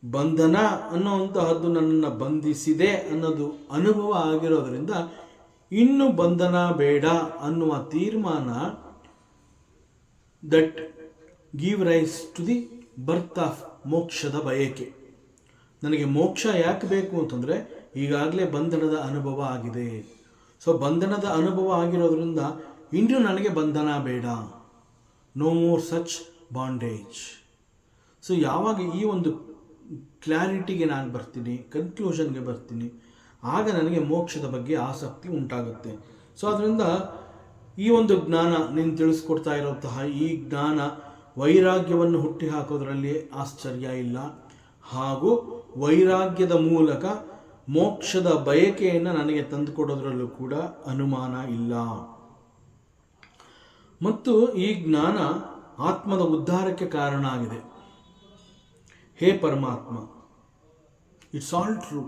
ಬಂಧನ ಅನ್ನೋವಂತಹದ್ದು ನನ್ನನ್ನು ಬಂಧಿಸಿದೆ ಅನ್ನೋದು ಅನುಭವ ಆಗಿರೋದ್ರಿಂದ ಇನ್ನು ಬಂಧನ ಬೇಡ ಅನ್ನುವ ತೀರ್ಮಾನ that give rise to the birth of ಮೋಕ್ಷದ ಬಯಕೆ. ನನಗೆ ಮೋಕ್ಷ ಯಾಕೆ ಬೇಕು ಅಂತಂದರೆ ಈಗಾಗಲೇ ಬಂಧನದ ಅನುಭವ ಆಗಿದೆ. ಸೊ ಬಂಧನದ ಅನುಭವ ಆಗಿರೋದ್ರಿಂದ ಇನ್ನು ನನಗೆ ಬಂಧನ ಬೇಡ, no more such bondage. So ಯಾವಾಗ ಈ ಒಂದು ಕ್ಲಾರಿಟಿಗೆ ನಾನು ಬರ್ತೀನಿ, ಕನ್ಕ್ಲೂಷನ್ಗೆ ಬರ್ತೀನಿ, ಆಗ ನನಗೆ ಮೋಕ್ಷದ ಬಗ್ಗೆ ಆಸಕ್ತಿ ಉಂಟಾಗುತ್ತೆ. ಸೊ ಅದರಿಂದ ಈ ಒಂದು ಜ್ಞಾನ ನೀನು ತಿಳಿಸ್ಕೊಡ್ತಾ ಇರುವಂತಹ ಈ ಜ್ಞಾನ ವೈರಾಗ್ಯವನ್ನು ಹುಟ್ಟಿ ಹಾಕೋದ್ರಲ್ಲಿ ಆಶ್ಚರ್ಯ ಇಲ್ಲ. ಹಾಗೂ ವೈರಾಗ್ಯದ ಮೂಲಕ ಮೋಕ್ಷದ ಬಯಕೆಯನ್ನು ನನಗೆ ತಂದುಕೊಡೋದ್ರಲ್ಲೂ ಕೂಡ ಅನುಮಾನ ಇಲ್ಲ. ಮತ್ತು ಈ ಜ್ಞಾನ ಆತ್ಮದ ಉದ್ಧಾರಕ್ಕೆ ಕಾರಣ ಆಗಿದೆ. ಹೇ ಪರಮಾತ್ಮ, ಇಟ್ಸ್ ಆಲ್ ಟ್ರೂ.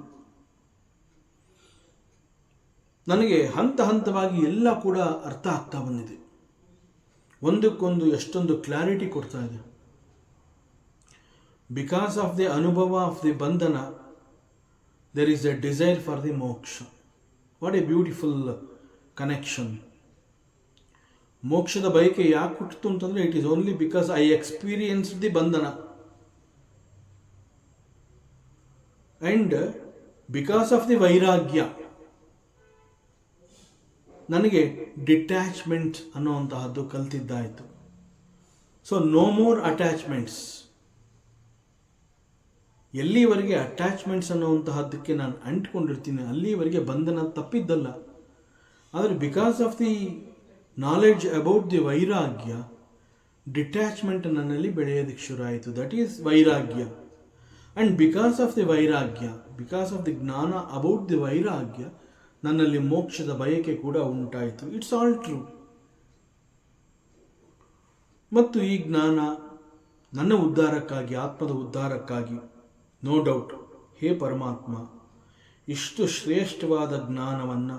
ನನಗೆ ಹಂತ ಹಂತವಾಗಿ ಎಲ್ಲ ಕೂಡ ಅರ್ಥ ಆಗ್ತಾ ಬಂದಿದೆ. ಒಂದಕ್ಕೊಂದು ಎಷ್ಟೊಂದು ಕ್ಲಾರಿಟಿ ಕೊಡ್ತಾ ಇದೆ. Because of the anubhava of the bandhana there is a desire for the moksha. What a beautiful connection. ಮೋಕ್ಷದ ಬಯಕೆ ಯಾಕೆ ಹುಟ್ಟಿತು ಅಂತಂದರೆ it is only because I experience the bandhana. And because of the vairagya ನನಗೆ ಡಿಟ್ಯಾಚ್ಮೆಂಟ್ ಅನ್ನುವಂತಹದ್ದು ಕಲ್ತಿದ್ದಾಯಿತು. So no more attachments. ಎಲ್ಲಿವರೆಗೆ attachments ಅನ್ನುವಂತಹದ್ದಕ್ಕೆ ನಾನು ಅಂಟ್ಕೊಂಡಿರ್ತೀನಿ ಅಲ್ಲಿವರೆಗೆ ಬಂಧನ ತಪ್ಪಿದ್ದಲ್ಲ. ಆದರೆ because of the knowledge about the vairagya, detachment ನನ್ನಲ್ಲಿ ಬೆಳೆಯೋದಕ್ಕೆ ಶುರು ಆಯಿತು. ದಟ್ ಈಸ್ ವೈರಾಗ್ಯ. ಆ್ಯಂಡ್ ಬಿಕಾಸ್ ಆಫ್ ದಿ ವೈರಾಗ್ಯ, ಬಿಕಾಸ್ ಆಫ್ ದಿ ಜ್ಞಾನ ಅಬೌಟ್ ದಿ ವೈರಾಗ್ಯ, ನನ್ನಲ್ಲಿ ಮೋಕ್ಷದ ಬಯಕೆ ಕೂಡ ಉಂಟಾಯಿತು. It's all true. ಮತ್ತು ಈ ಜ್ಞಾನ ನನ್ನ ಉದ್ಧಾರಕ್ಕಾಗಿ, ಆತ್ಮದ ಉದ್ಧಾರಕ್ಕಾಗಿ, ನೋ ಡೌಟ್. ಹೇ ಪರಮಾತ್ಮ, ಇಷ್ಟು ಶ್ರೇಷ್ಠವಾದ ಜ್ಞಾನವನ್ನು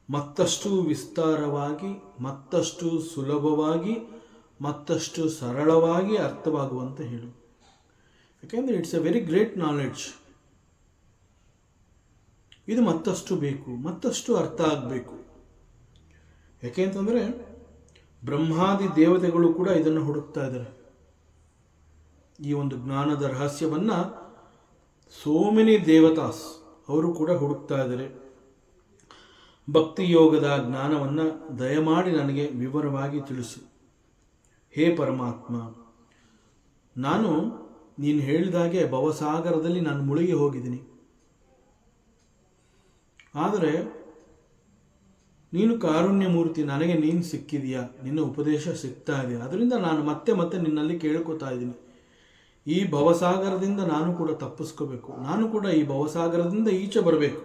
ಮತ್ತಷ್ಟು ವಿಸ್ತಾರವಾಗಿ, ಮತ್ತಷ್ಟು ಸುಲಭವಾಗಿ, ಮತ್ತಷ್ಟು ಸರಳವಾಗಿ ಅರ್ಥವಾಗುವಂತೆ ಹೇಳು. ಯಾಕೆಂದರೆ it's a very great knowledge. ಇದು ಮತ್ತಷ್ಟು ಬೇಕು, ಮತ್ತಷ್ಟು ಅರ್ಥ ಆಗಬೇಕು. ಯಾಕೆಂತಂದರೆ ಬ್ರಹ್ಮಾದಿ ದೇವತೆಗಳು ಕೂಡ ಇದನ್ನು ಹುಡುಕ್ತಾ ಇದ್ದಾರೆ. ಈ ಒಂದು ಜ್ಞಾನದ ರಹಸ್ಯವನ್ನು ಸೋ ಮೆನಿ ದೇವತಾಸ್ ಅವರು ಕೂಡ ಹುಡುಕ್ತಾ ಇದ್ದಾರೆ. ಭಕ್ತಿ ಯೋಗದ ಜ್ಞಾನವನ್ನು ದಯಮಾಡಿ ನನಗೆ ವಿವರವಾಗಿ ತಿಳಿಸು. ಹೇ ಪರಮಾತ್ಮ, ನಾನು ನೀನು ಹೇಳಿದಾಗೆ ಭವಸಾಗರದಲ್ಲಿ ನಾನು ಮುಳುಗಿ ಹೋಗಿದ್ದೀನಿ. ಆದರೆ ನೀನು ಕಾರುಣ್ಯ ಮೂರ್ತಿ, ನನಗೆ ನೀನು ಸಿಕ್ಕಿದೆಯಾ, ನಿನ್ನ ಉಪದೇಶ ಸಿಗ್ತಾ ಇದೆಯಾ. ಅದರಿಂದ ನಾನು ಮತ್ತೆ ಮತ್ತೆ ನಿನ್ನಲ್ಲಿ ಕೇಳ್ಕೊತಾ ಇದ್ದೀನಿ. ಈ ಭವಸಾಗರದಿಂದ ನಾನು ಕೂಡ ತಪ್ಪಿಸ್ಕೋಬೇಕು. ನಾನು ಕೂಡ ಈ ಭವಸಾಗರದಿಂದ ಈಚೆ ಬರಬೇಕು.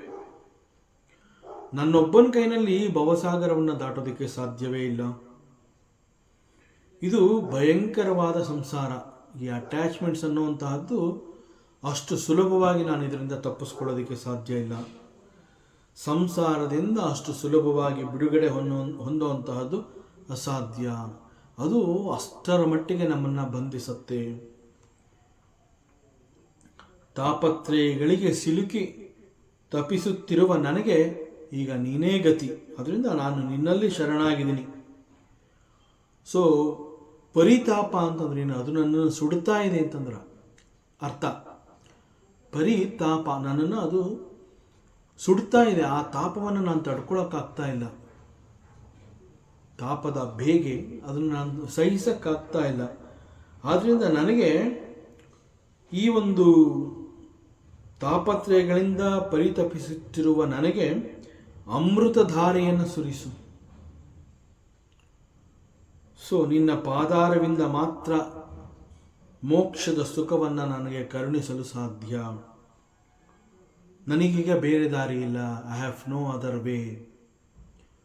ನನ್ನೊಬ್ಬನ ಕೈನಲ್ಲಿ ಈ ಭವಸಾಗರವನ್ನು ದಾಟೋದಕ್ಕೆ ಸಾಧ್ಯವೇ ಇಲ್ಲ. ಇದು ಭಯಂಕರವಾದ ಸಂಸಾರ. ಈ ಅಟ್ಯಾಚ್ಮೆಂಟ್ಸ್ ಅನ್ನುವಂತಹದ್ದು ಅಷ್ಟು ಸುಲಭವಾಗಿ ನಾನು ಇದರಿಂದ ತಪ್ಪಿಸ್ಕೊಳ್ಳೋದಕ್ಕೆ ಸಾಧ್ಯ ಇಲ್ಲ. ಸಂಸಾರದಿಂದ ಅಷ್ಟು ಸುಲಭವಾಗಿ ಬಿಡುಗಡೆ ಹೊಂದುವಂತಹದ್ದು ಅಸಾಧ್ಯ. ಅದು ಅಷ್ಟರ ಮಟ್ಟಿಗೆ ನಮ್ಮನ್ನು ಬಂಧಿಸುತ್ತೆ. ತಾಪತ್ರಯಗಳಿಗೆ ಸಿಲುಕಿ ತಪ್ಪಿಸುತ್ತಿರುವ ನನಗೆ ಈಗ ನೀನೇ ಗತಿ. ಅದರಿಂದ ನಾನು ನಿನ್ನಲ್ಲಿ ಶರಣಾಗಿದ್ದೀನಿ. ಸೊ ಪರಿತಾಪ ಅಂತಂದ್ರೆ ಏನು? ಅದು ನನ್ನನ್ನು ಸುಡ್ತಾ ಇದೆ ಅಂತಂದ್ರೆ ಅರ್ಥ. ಪರಿತಾಪ, ನನ್ನನ್ನು ಅದು ಸುಡ್ತಾ ಇದೆ. ಆ ತಾಪವನ್ನು ನಾನು ತಡ್ಕೊಳಕ್ಕಾಗ್ತಾ ಇಲ್ಲ. ತಾಪದ ಬೇಗೆ ಅದನ್ನು ನಾನು ಸಹಿಸಕ್ಕಾಗ್ತಾ ಇಲ್ಲ. ಆದ್ದರಿಂದ ನನಗೆ ಈ ಒಂದು ತಾಪತ್ರಯಗಳಿಂದ ಪರಿತಪಿಸುತ್ತಿರುವ ನನಗೆ ಅಮೃತಧಾರೆಯನ್ನು ಸುರಿಸು. ಸೊ ನಿನ್ನ ಪಾದಾರವಿಂದ ಮಾತ್ರ ಮೋಕ್ಷದ ಸುಖವನ್ನು ನನಗೆ ಕರುಣಿಸಲು ಸಾಧ್ಯ. ನನಗೀಗ ಬೇರೆ ದಾರಿ ಇಲ್ಲ. I have no other way.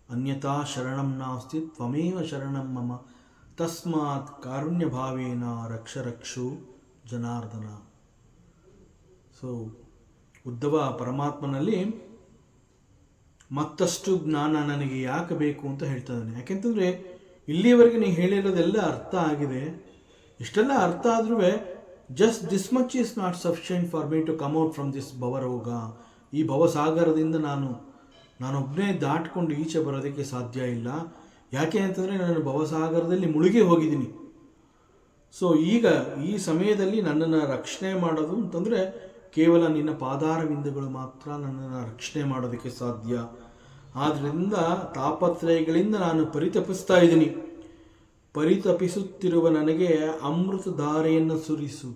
ಅನ್ಯಥಾ ಶರಣಂ ನಾಸ್ತಿ ತ್ವಮೇವ ಶರಣಂ ಮಮ ತಸ್ಮಾತ್ ಕಾರುಣ್ಯ ಭಾವೇನ ರಕ್ಷ ರಕ್ಷು ಜನಾರ್ದನ. ಸೊ ಉದ್ಧವ ಪರಮಾತ್ಮನಲ್ಲಿ ಮತ್ತಷ್ಟು ಜ್ಞಾನ ನನಗೆ ಯಾಕೆ ಬೇಕು ಅಂತ ಹೇಳ್ತಾ ಇದ್ದಾನೆ. ಯಾಕೆಂತಂದರೆ ಇಲ್ಲಿಯವರೆಗೆ ನೀವು ಹೇಳಿರೋದೆಲ್ಲ ಅರ್ಥ ಆಗಿದೆ. ಇಷ್ಟೆಲ್ಲ ಅರ್ಥ ಆದ್ರೂ just this much is not sufficient for me to come out from this bhavaroga. ಈ ಭವಸಾಗರದಿಂದ ನಾನೊಬ್ಬನೇ ದಾಟ್ಕೊಂಡು ಈಚೆ ಬರೋದಕ್ಕೆ ಸಾಧ್ಯ ಇಲ್ಲ. ಯಾಕೆ ಅಂತಂದರೆ ನಾನು ಭವಸಾಗರದಲ್ಲಿ ಮುಳುಗಿ ಹೋಗಿದ್ದೀನಿ. ಸೊ ಈಗ ಈ ಸಮಯದಲ್ಲಿ ನನ್ನನ್ನು ರಕ್ಷಣೆ ಮಾಡೋದು ಅಂತಂದರೆ ಕೇವಲ ನಿನ್ನ ಪಾದಾರವಿಂದಗಳು ಮಾತ್ರ ನನ್ನನ್ನು ರಕ್ಷಣೆ ಮಾಡೋದಕ್ಕೆ ಸಾಧ್ಯ. ಆದ್ದರಿಂದ ತಾಪತ್ರಯಗಳಿಂದ ನಾನು ಪರಿತಪಿಸ್ತಾ ಇದ್ದೀನಿ. ಪರಿತಪಿಸುತ್ತಿರುವ ನನಗೆ ಅಮೃತಧಾರೆಯನ್ನು ಸುರಿಸು.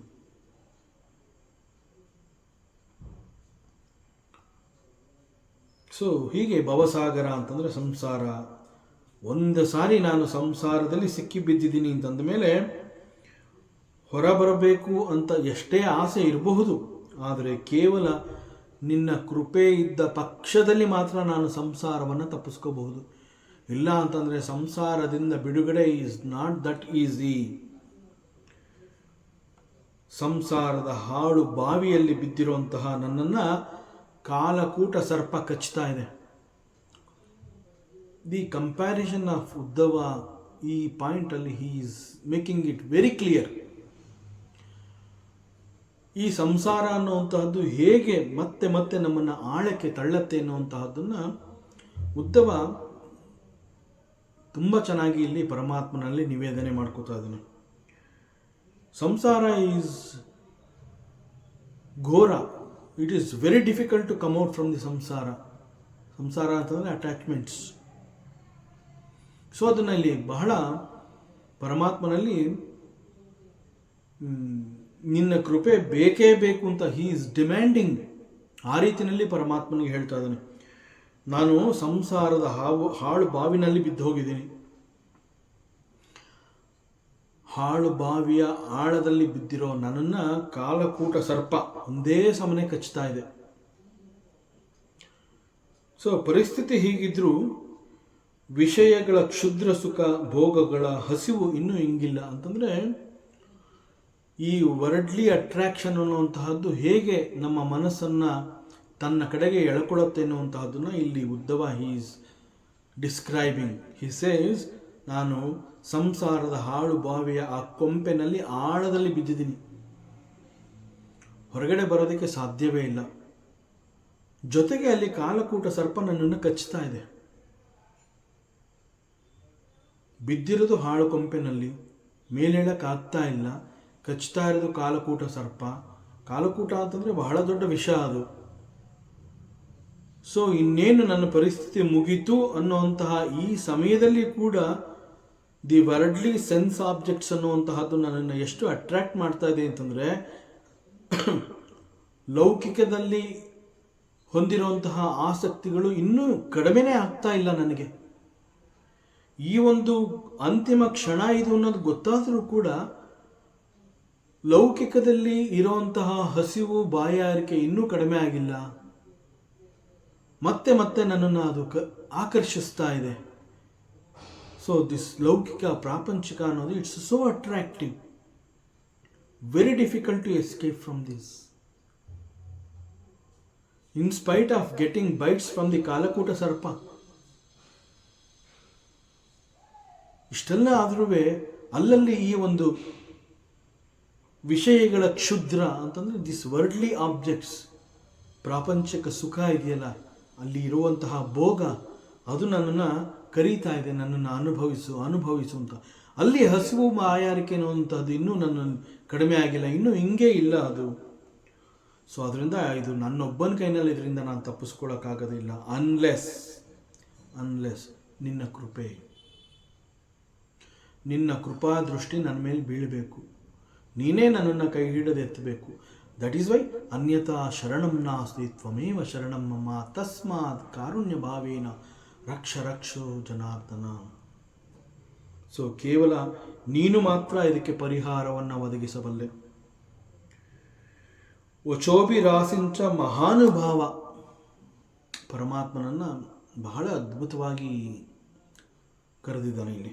ಸೊ ಹೀಗೆ ಭವಸಾಗರ ಅಂತಂದರೆ ಸಂಸಾರ. ಒಂದು ಸಾರಿ ನಾನು ಸಂಸಾರದಲ್ಲಿ ಸಿಕ್ಕಿಬಿದ್ದಿದ್ದೀನಿ ಅಂತಂದ ಮೇಲೆ ಹೊರಬರಬೇಕು ಅಂತ ಎಷ್ಟೇ ಆಸೆ ಇರಬಹುದು, ಆದರೆ ಕೇವಲ ನಿನ್ನ ಕೃಪೆ ಇದ್ದ ಪಕ್ಷದಲ್ಲಿ ಮಾತ್ರ ನಾನು ಸಂಸಾರವನ್ನು ತಪ್ಪಿಸ್ಕೋಬಹುದು. ಇಲ್ಲ ಅಂತಂದರೆ ಸಂಸಾರದಿಂದ ಬಿಡುಗಡೆ ಈಸ್ ನಾಟ್ ದಟ್ ಈಸಿ. ಸಂಸಾರದ ಹಾಳು ಬಾವಿಯಲ್ಲಿ ಬಿದ್ದಿರುವಂತಹ ನನ್ನನ್ನು ಕಾಲಕೂಟ ಸರ್ಪ ಕಚ್ತಾ ಇದೆ. ದಿ ಕಂಪ್ಯಾರಿಸನ್ ಆಫ್ ಉದ್ಧವ ಈ ಪಾಯಿಂಟಲ್ಲಿ he is making it very clear. ಈ ಸಂಸಾರ ಅನ್ನುವಂತಹದ್ದು ಹೇಗೆ ಮತ್ತೆ ಮತ್ತೆ ನಮ್ಮನ್ನು ಆಳಕ್ಕೆ ತಳ್ಳತ್ತೆ ಅನ್ನುವಂತಹದ್ದನ್ನು ಉದ್ಧವ ತುಂಬ ಚೆನ್ನಾಗಿ ಇಲ್ಲಿ ಪರಮಾತ್ಮನಲ್ಲಿ ನಿವೇದನೆ ಮಾಡ್ಕೋತಾ ಇದ್ದಾನೆ. ಸಂಸಾರ ಈಸ್ ಘೋರ. It is very difficult to come out from the ಸಂಸಾರ. ಸಂಸಾರ ಅಂತಂದರೆ ಅಟ್ಯಾಚ್ಮೆಂಟ್ಸ್. ಸೊ ಅದನ್ನು ಇಲ್ಲಿ ಬಹಳ ಪರಮಾತ್ಮನಲ್ಲಿ ನಿನ್ನ ಕೃಪೆ ಬೇಕೇ ಬೇಕು ಅಂತ ಹೀ ಈಸ್ ಡಿಮ್ಯಾಂಡಿಂಗ್. ಆ ರೀತಿಯಲ್ಲಿ ಪರಮಾತ್ಮನಿಗೆ ಹೇಳ್ತಾ ಇದ್ದಾನೆ, ನಾನು ಸಂಸಾರದ ಹಾಳು ಬಾವಿನಲ್ಲಿ ಬಿದ್ದು ಹೋಗಿದ್ದೀನಿ. ಹಾಳು ಬಾವಿಯ ಆಳದಲ್ಲಿ ಬಿದ್ದಿರೋ ನನ್ನನ್ನು ಕಾಲಕೂಟ ಸರ್ಪ ಒಂದೇ ಸಮನೆ ಕಚ್ತಾ ಇದೆ. ಸೊ ಪರಿಸ್ಥಿತಿ ಹೀಗಿದ್ರೂ ವಿಷಯಗಳ ಕ್ಷುದ್ರ ಸುಖ ಭೋಗಗಳ ಹಸಿವು ಇನ್ನೂ ಹಿಂಗಿಲ್ಲ. ಅಂತಂದರೆ ಈ ವರ್ಡ್ಲಿ ಅಟ್ರಾಕ್ಷನ್ ಅನ್ನುವಂತಹದ್ದು ಹೇಗೆ ನಮ್ಮ ಮನಸ್ಸನ್ನು ತನ್ನ ಕಡೆಗೆ ಎಳ್ಕೊಳ್ಳುತ್ತೆ ಅನ್ನುವಂತಹದ್ದನ್ನು ಇಲ್ಲಿ Uddhava is describing. He says, ನಾನು ಸಂಸಾರದ ಹಾಳು ಬಾವಿಯ ಆ ಕೊಂಪೆನಲ್ಲಿ ಆಳದಲ್ಲಿ ಬಿದ್ದಿದ್ದೀನಿ. ಹೊರಗಡೆ ಬರೋದಕ್ಕೆ ಸಾಧ್ಯವೇ ಇಲ್ಲ. ಜೊತೆಗೆ ಅಲ್ಲಿ ಕಾಲಕೂಟ ಸರ್ಪ ನನ್ನನ್ನು ಕಚ್ತಾ ಇದೆ. ಬಿದ್ದಿರೋದು ಹಾಳು ಕೊಂಪೆನಲ್ಲಿ, ಮೇಲೇಳಕ್ಕಾಗ್ತಾ ಇಲ್ಲ. ಕಚ್ತಾ ಇರೋದು ಕಾಲಕೂಟ ಸರ್ಪ. ಕಾಲಕೂಟ ಅಂತಂದರೆ ಬಹಳ ದೊಡ್ಡ ವಿಷ ಅದು. ಸೊ ಇನ್ನೇನು ನನ್ನ ಪರಿಸ್ಥಿತಿ ಮುಗೀತು ಅನ್ನುವಂತಹ ಈ ಸಮಯದಲ್ಲಿ ಕೂಡ ದಿ ವರ್ಡ್ಲಿ ಸೆನ್ಸ್ ಆಬ್ಜೆಕ್ಟ್ಸ್ ಅನ್ನುವಂತಹದ್ದು ನನ್ನನ್ನು ಎಷ್ಟು ಅಟ್ರಾಕ್ಟ್ ಮಾಡ್ತಾ ಇದೆ ಅಂತಂದರೆ, ಲೌಕಿಕದಲ್ಲಿ ಹೊಂದಿರುವಂತಹ ಆಸಕ್ತಿಗಳು ಇನ್ನೂ ಕಡಿಮೆನೇ ಆಗ್ತಾ ಇಲ್ಲ ನನಗೆ. ಈ ಒಂದು ಅಂತಿಮ ಕ್ಷಣ ಇದು ಅನ್ನೋದು ಗೊತ್ತಾದರೂ ಕೂಡ ಲೌಕಿಕದಲ್ಲಿ ಇರುವಂತಹ ಹಸಿವು ಬಾಯಾರಿಕೆ ಇನ್ನೂ ಕಡಿಮೆ ಆಗಿಲ್ಲ. ಮತ್ತೆ ಮತ್ತೆ ನನ್ನನ್ನು ಅದು ಆಕರ್ಷಿಸ್ತಾ ಇದೆ. ಸೊ ದಿಸ್ ಲೌಕಿಕ ಪ್ರಾಪಂಚಿಕ ಅನ್ನೋದು it's so attractive. Very difficult to escape from this. In spite of getting bites from the kalakuta sarpa. ಇಷ್ಟೆಲ್ಲ ಆದ್ರೂ ಅಲ್ಲಲ್ಲಿ ಈ ಒಂದು ವಿಷಯಗಳ ಕ್ಷುದ್ರ ಅಂತಂದರೆ ದಿಸ್ ವರ್ಡ್ಲಿ ಆಬ್ಜೆಕ್ಟ್ಸ್, ಪ್ರಾಪಂಚಿಕ ಸುಖ ಇದೆಯಲ್ಲ, ಅಲ್ಲಿ ಇರುವಂತಹ ಭೋಗ ಅದು ನನ್ನನ್ನು ಕರೀತಾ ಇದೆ, ನನ್ನನ್ನು ಅನುಭವಿಸು ಅಂತ. ಅಲ್ಲಿ ಹಸಿವು ಆಯಾರಿಕೆ ಅನ್ನುವಂಥದ್ದು ಇನ್ನೂ ನನ್ನ ಕಡಿಮೆ ಆಗಿಲ್ಲ, ಇನ್ನೂ ಹಿಂಗೇ ಇಲ್ಲ ಅದು. ಸೊ ಅದರಿಂದ ಇದು ನನ್ನೊಬ್ಬನ ಕೈನಲ್ಲಿ ಇದರಿಂದ ನಾನು ತಪ್ಪಿಸ್ಕೊಳ್ಳೋಕ್ಕಾಗೋದಿಲ್ಲ, ಅನ್ಲೆಸ್ ನಿನ್ನ ಕೃಪೆ. ನಿನ್ನ ಕೃಪಾದೃಷ್ಟಿ ನನ್ನ ಮೇಲೆ ಬೀಳಬೇಕು, ನೀನೇ ನನ್ನನ್ನು ಕೈ ಹಿಡಿದು ಎತ್ತಬೇಕು. ದಟ್ ಈಸ್ ವೈ ಅನ್ಯಥಾ ಶರಣಂ ನಾಸ್ತಿ ತ್ವಮೇವ ಶರಣಂ ಮಮ ತಸ್ಮಾತ್ ಕಾರುಣ್ಯ ಭಾವೇನ ರಕ್ಷ ರಕ್ಷೋ ಜನಾರ್ದನ. ಸೊ ಕೇವಲ ನೀನು ಮಾತ್ರ ಇದಕ್ಕೆ ಪರಿಹಾರವನ್ನು ಒದಗಿಸಬಲ್ಲೆ. ವಚೋಬಿ ರಾಸಿಂಚ ಮಹಾನುಭಾವ. ಪರಮಾತ್ಮನನ್ನು ಬಹಳ ಅದ್ಭುತವಾಗಿ ಕರೆದಿದ್ದಾನೆ ಇಲ್ಲಿ.